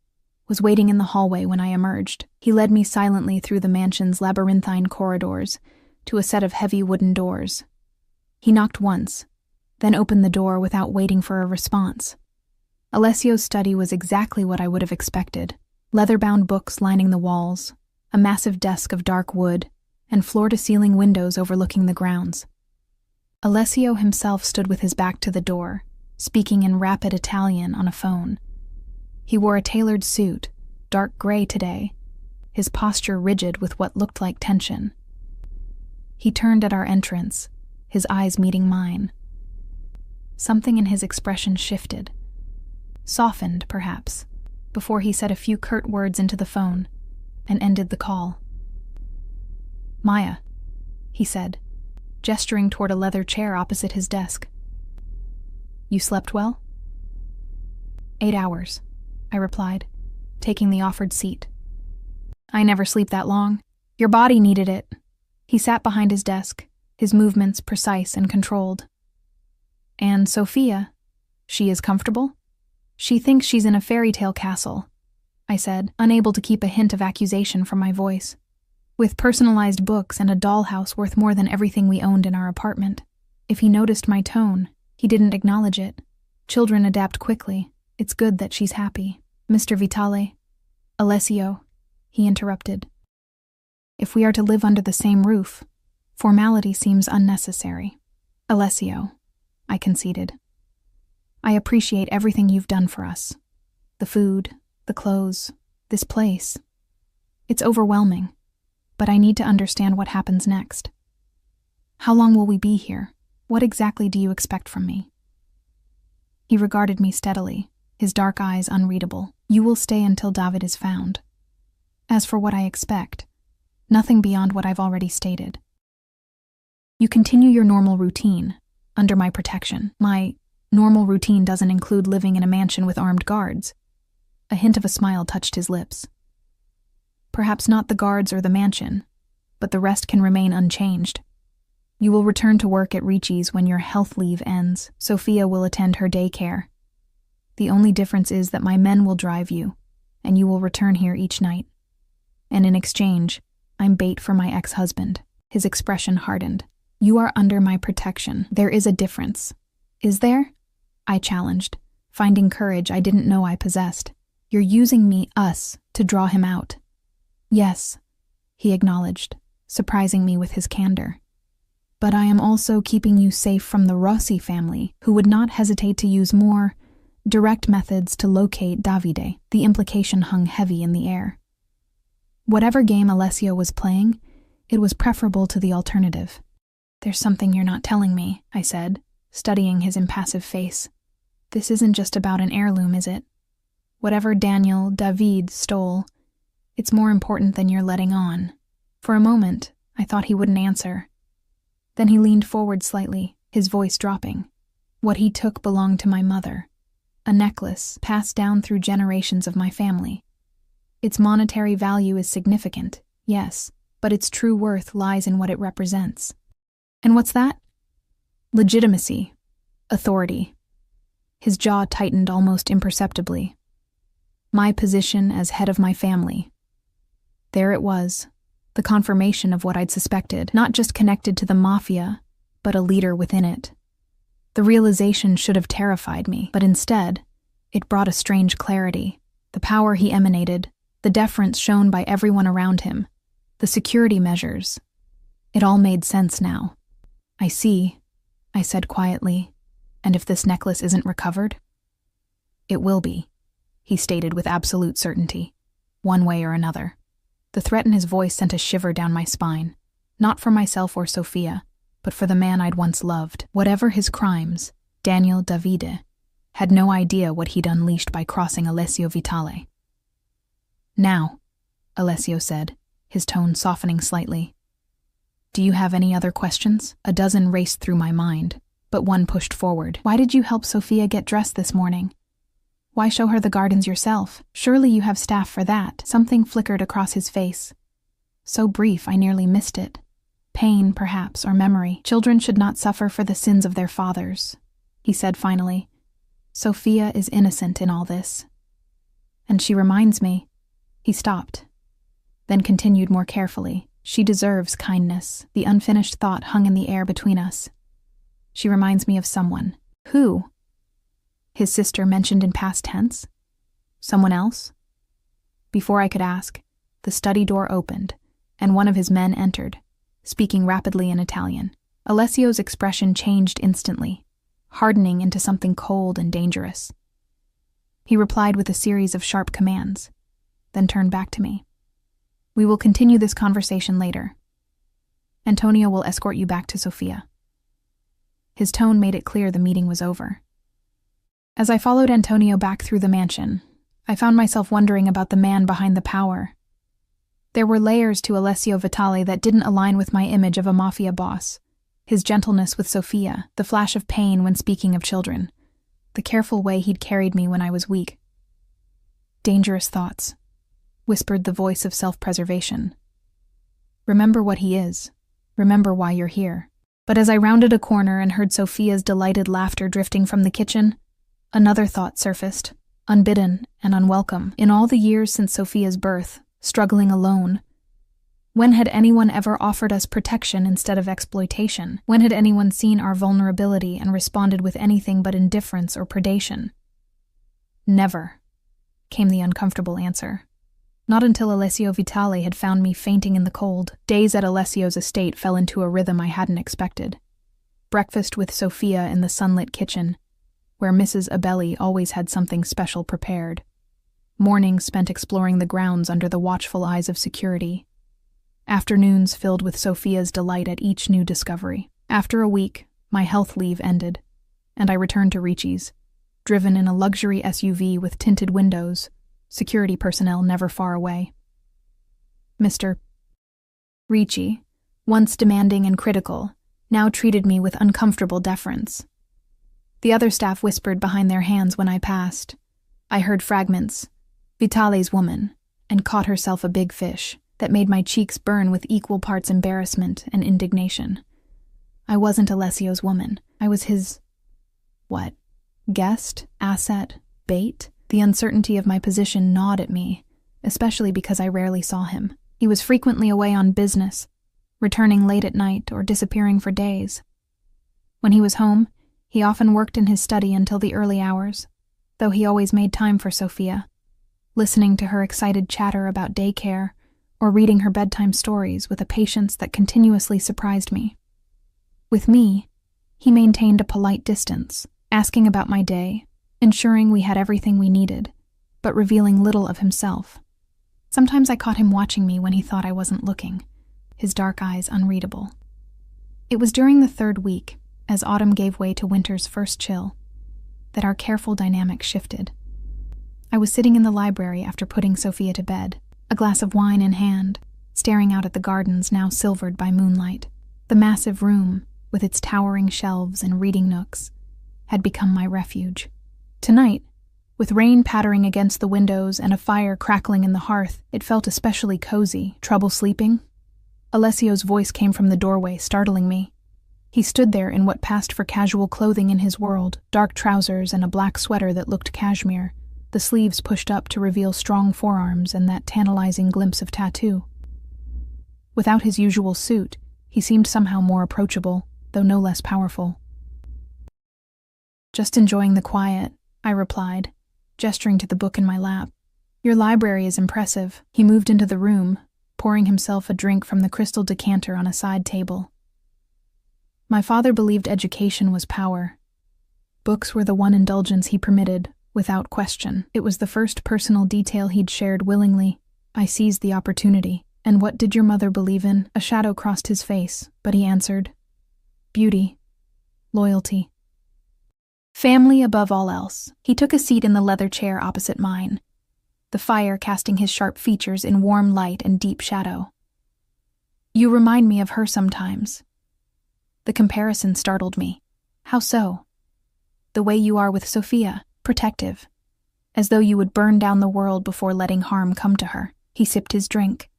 was waiting in the hallway when I emerged. He led me silently through the mansion's labyrinthine corridors to a set of heavy wooden doors. He knocked once, then opened the door without waiting for a response. Alessio's study was exactly what I would have expected. Leather-bound books lining the walls, a massive desk of dark wood, and floor-to-ceiling windows overlooking the grounds. Alessio himself stood with his back to the door, speaking in rapid Italian on a phone. He wore a tailored suit, dark gray today, his posture rigid with what looked like tension. He turned at our entrance, his eyes meeting mine. Something in his expression shifted, softened perhaps, before he said a few curt words into the phone and ended the call. "Maya," he said, gesturing toward a leather chair opposite his desk. "You slept well?" 8 hours, I replied, taking the offered seat. "I never sleep that long. Your body needed it." He sat behind his desk, his movements precise and controlled. "And Sophia, she is comfortable?" "She thinks she's in a fairy tale castle," I said, unable to keep a hint of accusation from my voice. "With personalized books and a dollhouse worth more than everything we owned in our apartment." If he noticed my tone, he didn't acknowledge it. Children adapt quickly. It's good that she's happy. "Mr. Vitale, Alessio," he interrupted. "If we are to live under the same roof, formality seems unnecessary." "Alessio," I conceded. "I appreciate everything you've done for us. The food, the clothes, this place. It's overwhelming, but I need to understand what happens next. How long will we be here? What exactly do you expect from me?" He regarded me steadily, his dark eyes unreadable. "You will stay until David is found. As for what I expect, nothing beyond what I've already stated. You continue your normal routine, under my protection. My normal routine doesn't include living in a mansion with armed guards." A hint of a smile touched his lips. "Perhaps not the guards or the mansion, but the rest can remain unchanged. You will return to work at Ricci's when your health leave ends. Sophia will attend her daycare. The only difference is that my men will drive you, and you will return here each night. And in exchange, I'm bait for my ex-husband. His expression hardened. You are under my protection. There is a difference. Is there? I challenged, finding courage I didn't know I possessed. You're using me, us, to draw him out. Yes, he acknowledged, surprising me with his candor. But I am also keeping you safe from the Rossi family, who would not hesitate to use more direct methods to locate Davide. The implication hung heavy in the air. Whatever game Alessio was playing, it was preferable to the alternative. There's something you're not telling me, I said, studying his impassive face. This isn't just about an heirloom, is it? Whatever David stole, it's more important than you're letting on. For a moment, I thought he wouldn't answer. Then he leaned forward slightly, his voice dropping. What he took belonged to my mother. A necklace passed down through generations of my family. Its monetary value is significant, yes, but its true worth lies in what it represents. And what's that? Legitimacy. Authority. His jaw tightened almost imperceptibly. My position as head of my family. There it was, the confirmation of what I'd suspected, not just connected to the Mafia, but a leader within it. The realization should have terrified me, but instead, it brought a strange clarity. The power he emanated, the deference shown by everyone around him, the security measures. It all made sense now. I see, I said quietly, and if this necklace isn't recovered? It will be, he stated with absolute certainty, one way or another. The threat in his voice sent a shiver down my spine, not for myself or Sophia, but for the man I'd once loved. Whatever his crimes, Davide had no idea what he'd unleashed by crossing Alessio Vitale. Now, Alessio said, his tone softening slightly. Do you have any other questions? A dozen raced through my mind, but one pushed forward. Why did you help Sophia get dressed this morning? Why show her the gardens yourself? Surely you have staff for that. Something flickered across his face. So brief, I nearly missed it. Pain, perhaps, or memory. Children should not suffer for the sins of their fathers, he said finally. Sophia is innocent in all this. And she reminds me. He stopped, then continued more carefully. She deserves kindness. The unfinished thought hung in the air between us. She reminds me of someone. Who? His sister mentioned in past tense? Someone else? Before I could ask, the study door opened, and one of his men entered, speaking rapidly in Italian. Alessio's expression changed instantly, hardening into something cold and dangerous. He replied with a series of sharp commands, then turned back to me. We will continue this conversation later. Antonio will escort you back to Sophia. His tone made it clear the meeting was over. As I followed Antonio back through the mansion, I found myself wondering about the man behind the power. There were layers to Alessio Vitale that didn't align with my image of a Mafia boss. His gentleness with Sophia, the flash of pain when speaking of children, the careful way he'd carried me when I was weak. Dangerous thoughts, whispered the voice of self-preservation. Remember what he is. Remember why you're here. But as I rounded a corner and heard Sophia's delighted laughter drifting from the kitchen, another thought surfaced, unbidden and unwelcome. In all the years since Sophia's birth, struggling alone, when had anyone ever offered us protection instead of exploitation? When had anyone seen our vulnerability and responded with anything but indifference or predation? Never, came the uncomfortable answer. Not until Alessio Vitale had found me fainting in the cold. Days at Alessio's estate fell into a rhythm I hadn't expected. Breakfast with Sophia in the sunlit kitchen, where Mrs. Abelli always had something special prepared. Mornings spent exploring the grounds under the watchful eyes of security. Afternoons filled with Sophia's delight at each new discovery. After a week, my health leave ended, and I returned to Ricci's, driven in a luxury SUV with tinted windows, security personnel never far away. Mr. Ricci, once demanding and critical, now treated me with uncomfortable deference. The other staff whispered behind their hands when I passed. I heard fragments, Vitale's woman, and caught herself a big fish, that made my cheeks burn with equal parts embarrassment and indignation. I wasn't Alessio's woman. I was his... what? Guest? Asset? Bait? The uncertainty of my position gnawed at me, especially because I rarely saw him. He was frequently away on business, returning late at night or disappearing for days. When he was home, he often worked in his study until the early hours, though he always made time for Sophia, listening to her excited chatter about daycare or reading her bedtime stories with a patience that continuously surprised me. With me, he maintained a polite distance, asking about my day, ensuring we had everything we needed, but revealing little of himself. Sometimes I caught him watching me when he thought I wasn't looking, his dark eyes unreadable. It was during the third week, as autumn gave way to winter's first chill, that our careful dynamic shifted. I was sitting in the library after putting Sophia to bed, a glass of wine in hand, staring out at the gardens now silvered by moonlight. The massive room, with its towering shelves and reading nooks, had become my refuge. Tonight, with rain pattering against the windows and a fire crackling in the hearth, it felt especially cozy. Trouble sleeping? Alessio's voice came from the doorway, startling me. He stood there in what passed for casual clothing in his world, dark trousers and a black sweater that looked cashmere, the sleeves pushed up to reveal strong forearms and that tantalizing glimpse of tattoo. Without his usual suit, he seemed somehow more approachable, though no less powerful. "Just enjoying the quiet," I replied, gesturing to the book in my lap. "Your library is impressive." He moved into the room, pouring himself a drink from the crystal decanter on a side table. My father believed education was power. Books were the one indulgence he permitted, without question. It was the first personal detail he'd shared willingly. I seized the opportunity. "And what did your mother believe in?" A shadow crossed his face, but he answered, "Beauty, loyalty, family above all else." He took a seat in the leather chair opposite mine, the fire casting his sharp features in warm light and deep shadow. "You remind me of her sometimes." The comparison startled me. "How so?" "The way you are with Sophia, protective, as though you would burn down the world before letting harm come to her." He sipped his drink,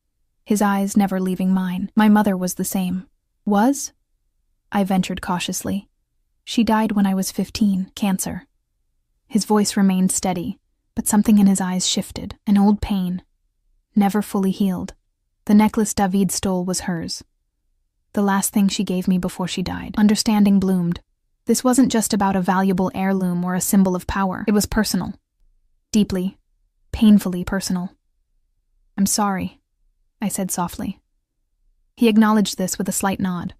his eyes never leaving mine. "My mother was the same." "Was?" I ventured cautiously. "She died when I was 15, cancer." His voice remained steady, but something in his eyes shifted, an old pain, never fully healed. The necklace David stole was hers. The last thing she gave me before she died. Understanding bloomed. This wasn't just about a valuable heirloom or a symbol of power. It was personal. Deeply, painfully personal. "I'm sorry," I said softly. He acknowledged this with a slight nod.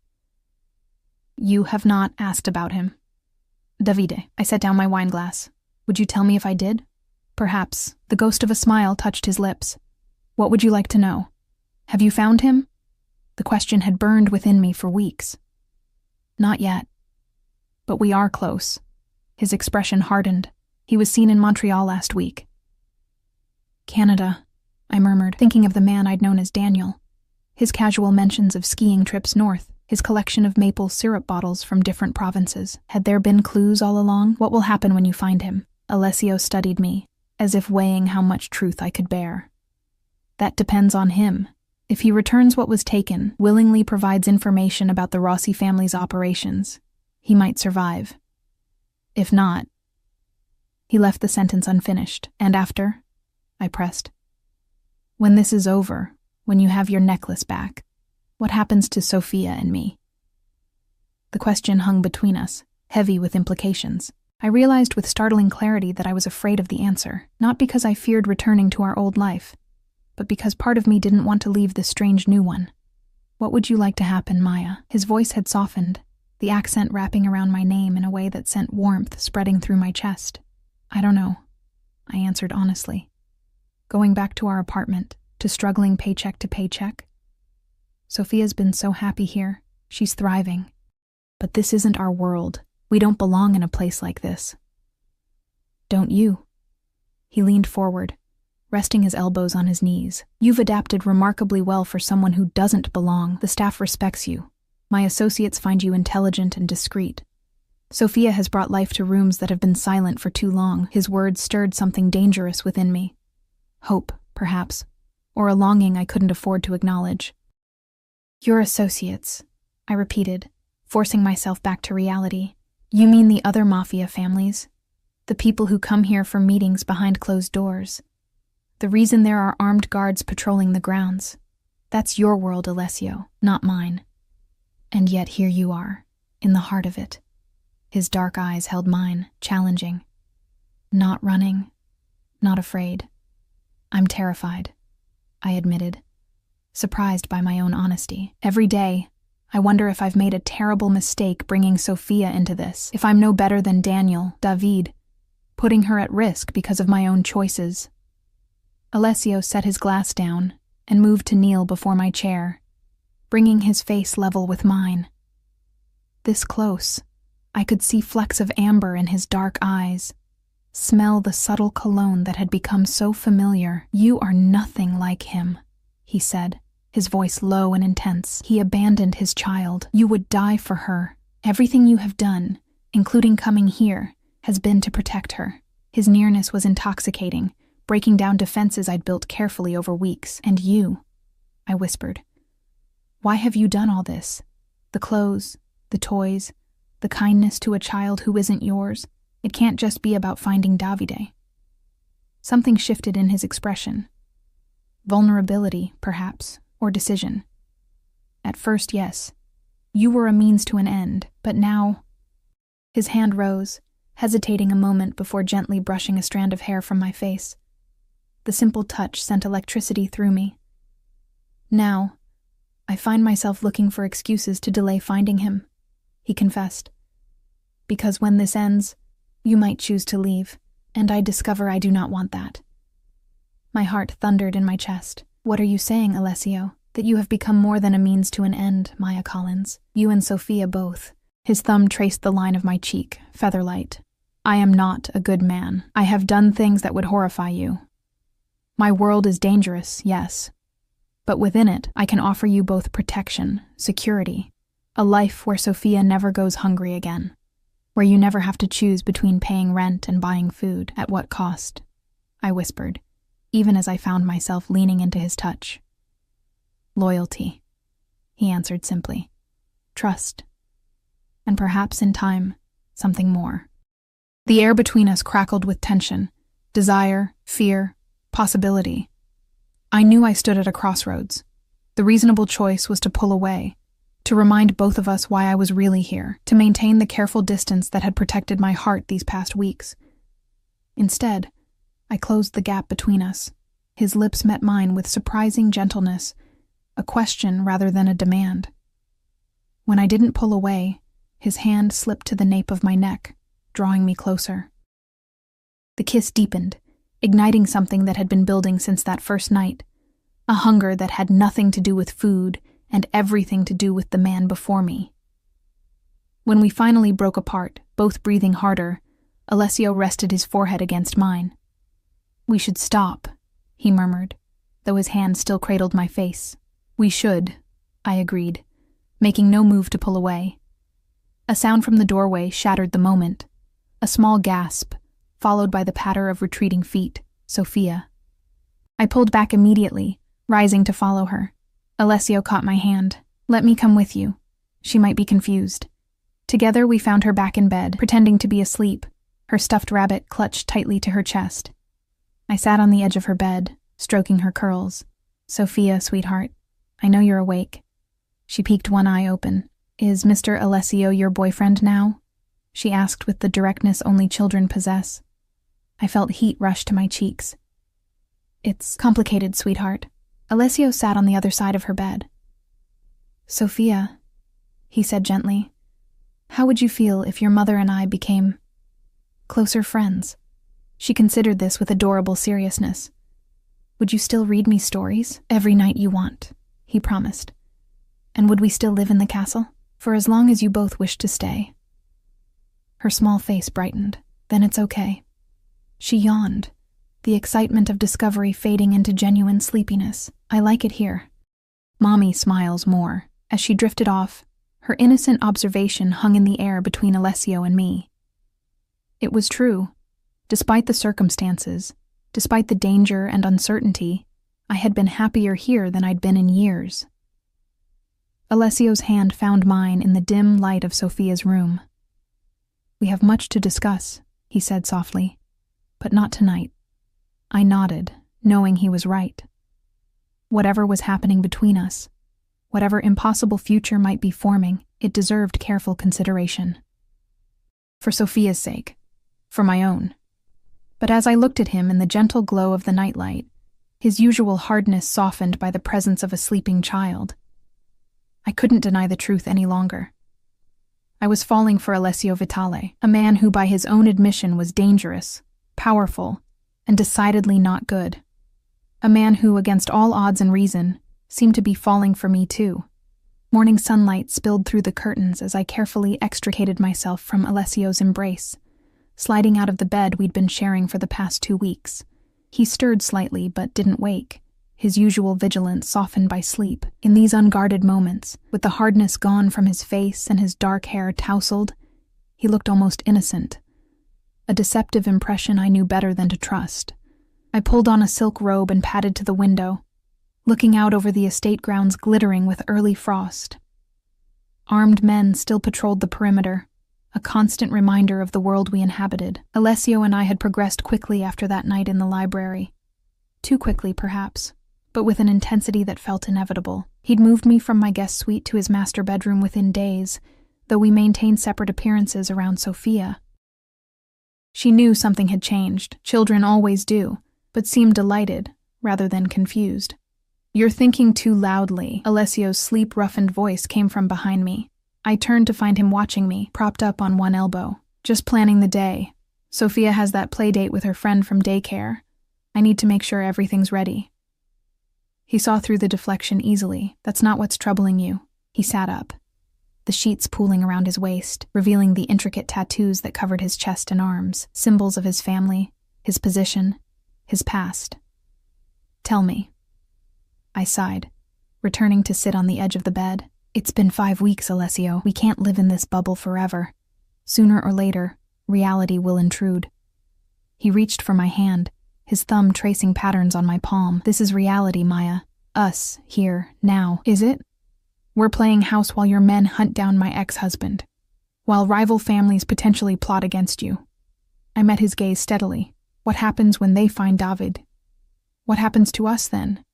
"You have not asked about him." "Davide." I set down my wine glass. "Would you tell me if I did?" "Perhaps." The ghost of a smile touched his lips. "What would you like to know? Have you found him?" The question had burned within me for weeks. "Not yet. But we are close." His expression hardened. "He was seen in Montreal last week." "Canada," I murmured, thinking of the man I'd known as Daniel. His casual mentions of skiing trips north, his collection of maple syrup bottles from different provinces. Had there been clues all along? "What will happen when you find him?" Alessio studied me, as if weighing how much truth I could bear. "That depends on him. If he returns what was taken, willingly provides information about the Rossi family's operations, he might survive. If not..." He left the sentence unfinished. "And after?" I pressed. "When this is over, when you have your necklace back, what happens to Sophia and me?" The question hung between us, heavy with implications. I realized with startling clarity that I was afraid of the answer, not because I feared returning to our old life, but because part of me didn't want to leave this strange new one. "What would you like to happen, Maya?" His voice had softened, the accent wrapping around my name in a way that sent warmth spreading through my chest. "I don't know," I answered honestly. "Going back to our apartment, to struggling paycheck to paycheck. Sophia's been so happy here, she's thriving. But this isn't our world. We don't belong in a place like this." "Don't you?" He leaned forward, resting his elbows on his knees. "You've adapted remarkably well for someone who doesn't belong. The staff respects you. My associates find you intelligent and discreet. Sophia has brought life to rooms that have been silent for too long." His words stirred something dangerous within me. Hope, perhaps, or a longing I couldn't afford to acknowledge. "Your associates," I repeated, forcing myself back to reality. "You mean the other Mafia families? The people who come here for meetings behind closed doors? The reason there are armed guards patrolling the grounds?" That's your world, Alessio, not mine. And yet here you are, in the heart of it. His dark eyes held mine, challenging. Not running, not afraid. I'm terrified, I admitted, surprised by my own honesty. Every day, I wonder if I've made a terrible mistake bringing Sophia into this, if I'm no better than Daniel, David, putting her at risk because of my own choices. Alessio set his glass down and moved to kneel before my chair, bringing his face level with mine. This close, I could see flecks of amber in his dark eyes, smell the subtle cologne that had become so familiar. You are nothing like him, he said, his voice low and intense. He abandoned his child. You would die for her. Everything you have done, including coming here, has been to protect her. His nearness was intoxicating, breaking down defenses I'd built carefully over weeks. And you, I whispered. Why have you done all this? The clothes, the toys, the kindness to a child who isn't yours. It can't just be about finding Davide. Something shifted in his expression. Vulnerability, perhaps, or decision. At first, yes. You were a means to an end, but now... His hand rose, hesitating a moment before gently brushing a strand of hair from my face. The simple touch sent electricity through me. Now, I find myself looking for excuses to delay finding him, he confessed. Because when this ends, you might choose to leave, and I discover I do not want that. My heart thundered in my chest. What are you saying, Alessio? That you have become more than a means to an end, Maya Collins. You and Sophia both. His thumb traced the line of my cheek, featherlight. I am not a good man. I have done things that would horrify you. My world is dangerous, yes. But within it, I can offer you both protection, security, a life where Sophia never goes hungry again, where you never have to choose between paying rent and buying food. At what cost? I whispered, even as I found myself leaning into his touch. Loyalty, he answered simply. Trust. And perhaps in time, something more. The air between us crackled with tension, desire, fear, possibility. I knew I stood at a crossroads. The reasonable choice was to pull away, to remind both of us why I was really here, to maintain the careful distance that had protected my heart these past weeks. Instead, I closed the gap between us. His lips met mine with surprising gentleness, a question rather than a demand. When I didn't pull away, his hand slipped to the nape of my neck, drawing me closer. The kiss deepened, igniting something that had been building since that first night, a hunger that had nothing to do with food and everything to do with the man before me. When we finally broke apart, both breathing harder, Alessio rested his forehead against mine. We should stop, he murmured, though his hand still cradled my face. We should, I agreed, making no move to pull away. A sound from the doorway shattered the moment, a small gasp, followed by the patter of retreating feet. Sophia. I pulled back immediately, rising to follow her. Alessio caught my hand. Let me come with you. She might be confused. Together we found her back in bed, pretending to be asleep, her stuffed rabbit clutched tightly to her chest. I sat on the edge of her bed, stroking her curls. Sophia, sweetheart, I know you're awake. She peeked one eye open. Is Mr. Alessio your boyfriend now? She asked with the directness only children possess. I felt heat rush to my cheeks. It's complicated, sweetheart. Alessio sat on the other side of her bed. Sophia, he said gently, how would you feel if your mother and I became closer friends? She considered this with adorable seriousness. Would you still read me stories every night you want? He promised. And would we still live in the castle? For as long as you both wish to stay. Her small face brightened. Then it's okay. She yawned, the excitement of discovery fading into genuine sleepiness. I like it here. Mommy smiles more. As she drifted off, her innocent observation hung in the air between Alessio and me. It was true. Despite the circumstances, despite the danger and uncertainty, I had been happier here than I'd been in years. Alessio's hand found mine in the dim light of Sophia's room. We have much to discuss, he said softly, but not tonight. I nodded, knowing he was right. Whatever was happening between us, whatever impossible future might be forming, it deserved careful consideration. For Sophia's sake, for my own. But as I looked at him in the gentle glow of the nightlight, his usual hardness softened by the presence of a sleeping child, I couldn't deny the truth any longer. I was falling for Alessio Vitale, a man who by his own admission was dangerous, powerful, and decidedly not good. A man who, against all odds and reason, seemed to be falling for me too. Morning sunlight spilled through the curtains as I carefully extricated myself from Alessio's embrace, sliding out of the bed we'd been sharing for the past 2 weeks. He stirred slightly but didn't wake, his usual vigilance softened by sleep. In these unguarded moments, with the hardness gone from his face and his dark hair tousled, he looked almost innocent. A deceptive impression I knew better than to trust. I pulled on a silk robe and padded to the window, looking out over the estate grounds glittering with early frost. Armed men still patrolled the perimeter, a constant reminder of the world we inhabited. Alessio and I had progressed quickly after that night in the library. Too quickly, perhaps, but with an intensity that felt inevitable. He'd moved me from my guest suite to his master bedroom within days, though we maintained separate appearances around Sophia. She knew something had changed. Children always do, but seemed delighted, rather than confused. "You're thinking too loudly." Alessio's sleep-roughened voice came from behind me. I turned to find him watching me, propped up on one elbow. "Just planning the day. Sophia has that play date with her friend from daycare. I need to make sure everything's ready." He saw through the deflection easily. "That's not what's troubling you." He sat up, the sheets pooling around his waist, revealing the intricate tattoos that covered his chest and arms, symbols of his family, his position, his past. "Tell me." I sighed, returning to sit on the edge of the bed. "It's been 5 weeks, Alessio. We can't live in this bubble forever. Sooner or later, reality will intrude." He reached for my hand, his thumb tracing patterns on my palm. "This is reality, Maya. Us, here, now. Is it? We're playing house while your men hunt down my ex-husband, while rival families potentially plot against you." I met his gaze steadily. "What happens when they find David? What happens to us then?"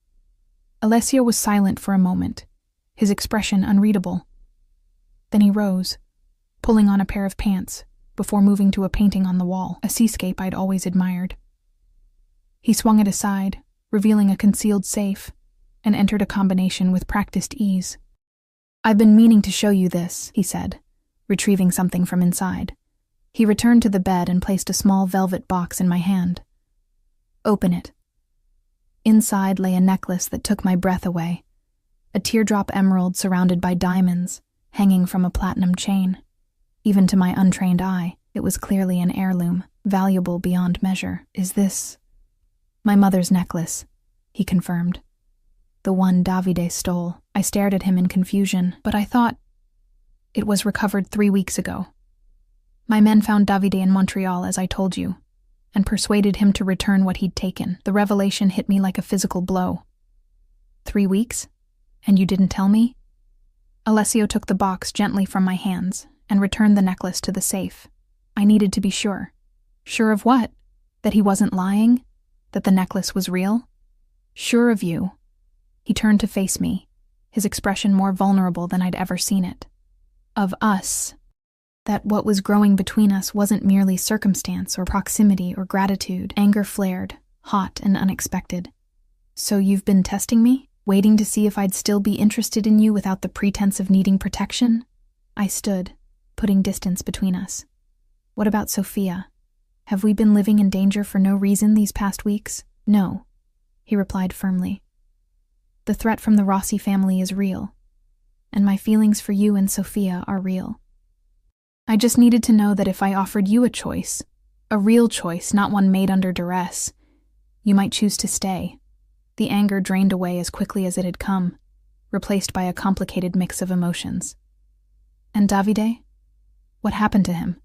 Alessio was silent for a moment, his expression unreadable. Then he rose, pulling on a pair of pants, before moving to a painting on the wall, a seascape I'd always admired. He swung it aside, revealing a concealed safe, and entered a combination with practiced ease. "I've been meaning to show you this," he said, retrieving something from inside. He returned to the bed and placed a small velvet box in my hand. "Open it." Inside lay a necklace that took my breath away, a teardrop emerald surrounded by diamonds, hanging from a platinum chain. Even to my untrained eye, it was clearly an heirloom, valuable beyond measure. "Is this—" "My mother's necklace," he confirmed. "The one Davide stole." I stared at him in confusion, but I thought, "It was recovered 3 weeks ago. My men found Davide in Montreal, as I told you, and persuaded him to return what he'd taken." The revelation hit me like a physical blow. 3 weeks? And you didn't tell me?" Alessio took the box gently from my hands and returned the necklace to the safe. I needed to be sure. Sure of what? That he wasn't lying? That the necklace was real? "Sure of you." He turned to face me, his expression more vulnerable than I'd ever seen it. "Of us. That what was growing between us wasn't merely circumstance or proximity or gratitude." Anger flared, hot and unexpected. "So you've been testing me? Waiting to see if I'd still be interested in you without the pretense of needing protection?" I stood, putting distance between us. "What about Sophia? Have we been living in danger for no reason these past weeks?" "No," he replied firmly. "The threat from the Rossi family is real, and my feelings for you and Sophia are real. I just needed to know that if I offered you a choice, a real choice, not one made under duress, you might choose to stay." The anger drained away as quickly as it had come, replaced by a complicated mix of emotions. "And Davide? What happened to him?"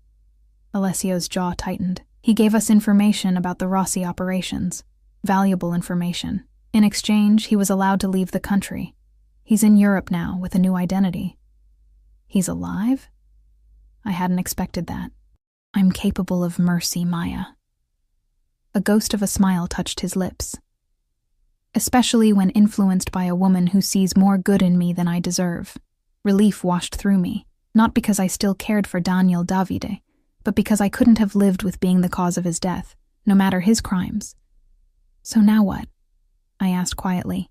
Alessio's jaw tightened. "He gave us information about the Rossi operations, valuable information. In exchange, he was allowed to leave the country. He's in Europe now with a new identity." "He's alive?" I hadn't expected that. "I'm capable of mercy, Maya." A ghost of a smile touched his lips. especially when influenced by a woman who sees more good in me than I deserve. Relief washed through me, not because I still cared for Daniel Davide, but because I couldn't have lived with being the cause of his death, no matter his crimes. So now what? I asked quietly.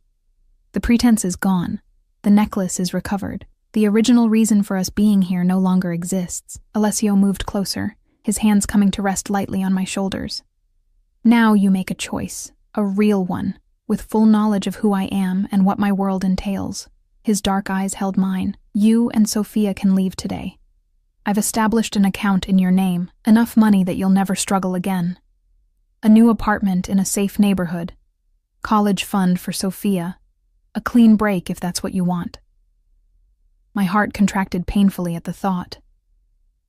The pretense is gone. The necklace is recovered. The original reason for us being here no longer exists. Alessio moved closer, his hands coming to rest lightly on my shoulders. Now you make a choice, a real one, with full knowledge of who I am and what my world entails. His dark eyes held mine. You and Sophia can leave today. I've established an account in your name, enough money that you'll never struggle again. A new apartment in a safe neighborhood. College fund for Sophia. A clean break if that's what you want. My heart contracted painfully at the thought.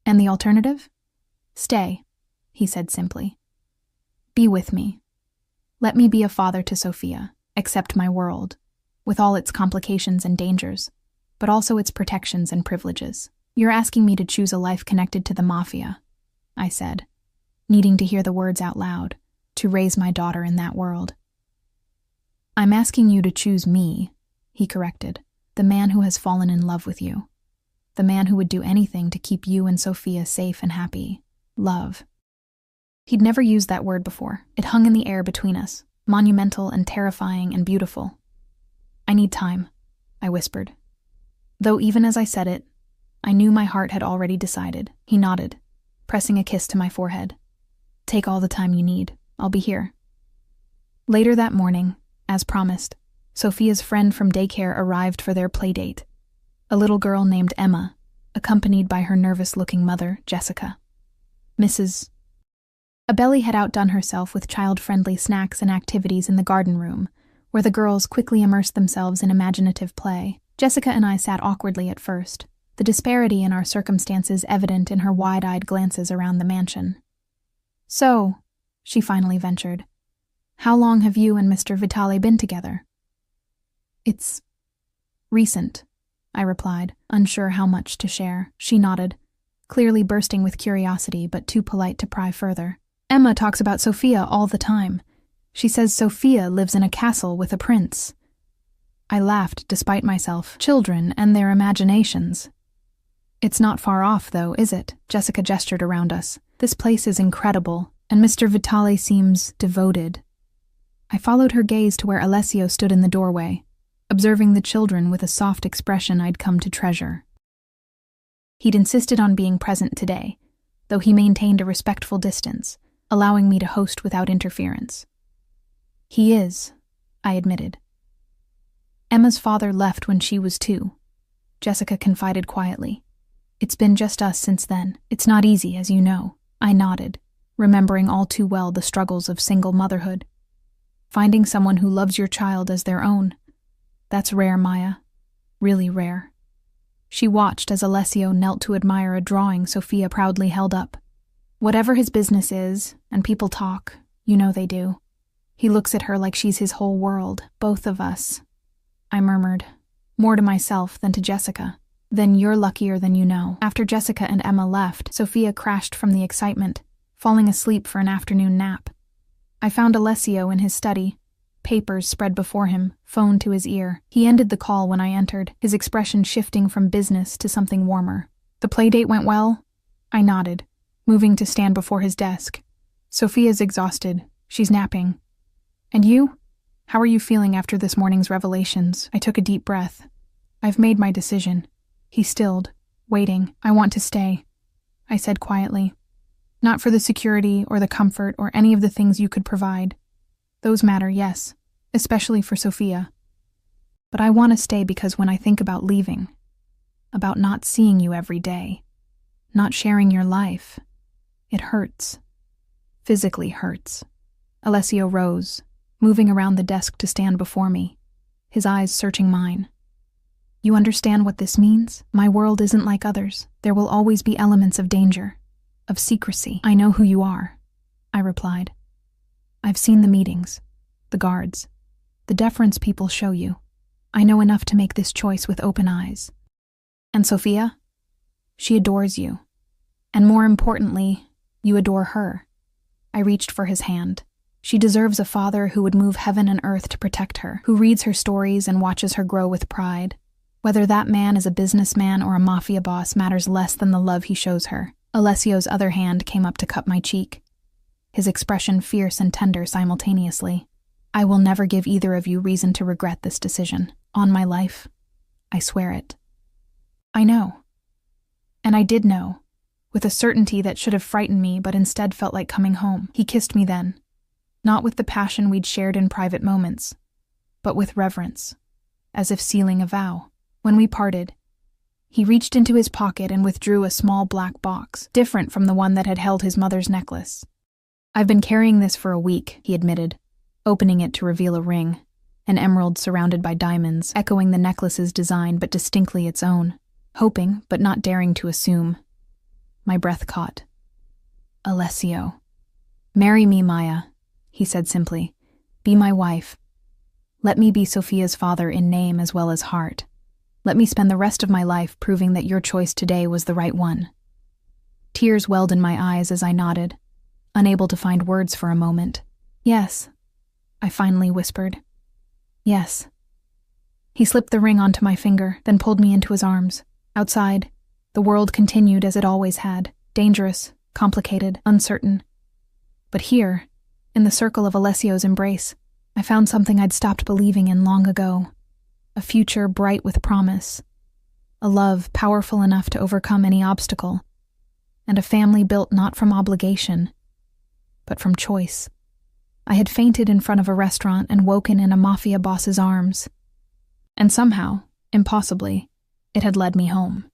And the alternative? Stay, he said simply. Be with me. Let me be a father to Sophia, accept my world, with all its complications and dangers, but also its protections and privileges. You're asking me to choose a life connected to the Mafia, I said, needing to hear the words out loud, to raise my daughter in that world. I'm asking you to choose me, he corrected, the man who has fallen in love with you, the man who would do anything to keep you and Sophia safe and happy. Love. He'd never used that word before. It hung in the air between us, monumental and terrifying and beautiful. I need time, I whispered. Though even as I said it, I knew my heart had already decided. He nodded, pressing a kiss to my forehead. Take all the time you need. I'll be here. Later that morning, as promised, Sophia's friend from daycare arrived for their playdate. A little girl named Emma, accompanied by her nervous-looking mother, Jessica. Mrs. Abelli had outdone herself with child-friendly snacks and activities in the garden room, where the girls quickly immersed themselves in imaginative play. Jessica and I sat awkwardly at first, the disparity in our circumstances evident in her wide-eyed glances around the mansion. So, she finally ventured, how long have you and Mr. Vitale been together? It's recent, I replied, unsure how much to share. She nodded, clearly bursting with curiosity but too polite to pry further. Emma talks about Sophia all the time. She says Sophia lives in a castle with a prince. I laughed despite myself. Children and their imaginations. It's not far off, though, is it? Jessica gestured around us. This place is incredible, and Mr. Vitale seems devoted. I followed her gaze to where Alessio stood in the doorway, observing the children with a soft expression I'd come to treasure. He'd insisted on being present today, though he maintained a respectful distance, allowing me to host without interference. He is, I admitted. Emma's father left when she was 2, Jessica confided quietly. It's been just us since then. It's not easy, as you know. I nodded, remembering all too well the struggles of single motherhood. Finding someone who loves your child as their own. That's rare, Maya. Really rare. She watched as Alessio knelt to admire a drawing Sophia proudly held up. Whatever his business is, and people talk, you know they do. He looks at her like she's his whole world, both of us. I murmured, more to myself than to Jessica. Then you're luckier than you know. After Jessica and Emma left, Sophia crashed from the excitement, falling asleep for an afternoon nap. I found Alessio in his study, papers spread before him, phone to his ear. He ended the call when I entered, his expression shifting from business to something warmer. The playdate went well? I nodded, moving to stand before his desk. Sophia's exhausted. She's napping. And you? How are you feeling after this morning's revelations? I took a deep breath. I've made my decision. He stilled, waiting. I want to stay, I said quietly. Not for the security or the comfort or any of the things you could provide. Those matter, yes, especially for Sophia. But I want to stay because when I think about leaving, about not seeing you every day, not sharing your life, it hurts. Physically hurts. Alessio rose, moving around the desk to stand before me, his eyes searching mine. You understand what this means? My world isn't like others. There will always be elements of danger, of secrecy. I know who you are, I replied. I've seen the meetings, the guards, the deference people show you. I know enough to make this choice with open eyes. And Sophia? She adores you. And more importantly, you adore her. I reached for his hand, She deserves a father who would move heaven and earth to protect her, who reads her stories and watches her grow with pride. Whether that man is a businessman or a mafia boss matters less than the love he shows her. Alessio's other hand came up to cup my cheek, his expression fierce and tender simultaneously. I will never give either of you reason to regret this decision. On my life, I swear it. I know. And I did know, with a certainty that should have frightened me but instead felt like coming home. He kissed me then, not with the passion we'd shared in private moments, but with reverence, as if sealing a vow. When we parted, he reached into his pocket and withdrew a small black box, different from the one that had held his mother's necklace. I've been carrying this for a week, he admitted, opening it to reveal a ring, an emerald surrounded by diamonds, echoing the necklace's design but distinctly its own, hoping but not daring to assume. My breath caught. Alessio. Marry me, Maya, he said simply. Be my wife. Let me be Sophia's father in name as well as heart. Let me spend the rest of my life proving that your choice today was the right one. Tears welled in my eyes as I nodded, unable to find words for a moment. Yes, I finally whispered. Yes. He slipped the ring onto my finger, then pulled me into his arms. Outside, the world continued as it always had, dangerous, complicated, uncertain. But here, in the circle of Alessio's embrace, I found something I'd stopped believing in long ago. A future bright with promise, a love powerful enough to overcome any obstacle, and a family built not from obligation, but from choice. I had fainted in front of a restaurant and woken in a mafia boss's arms, and somehow, impossibly, it had led me home.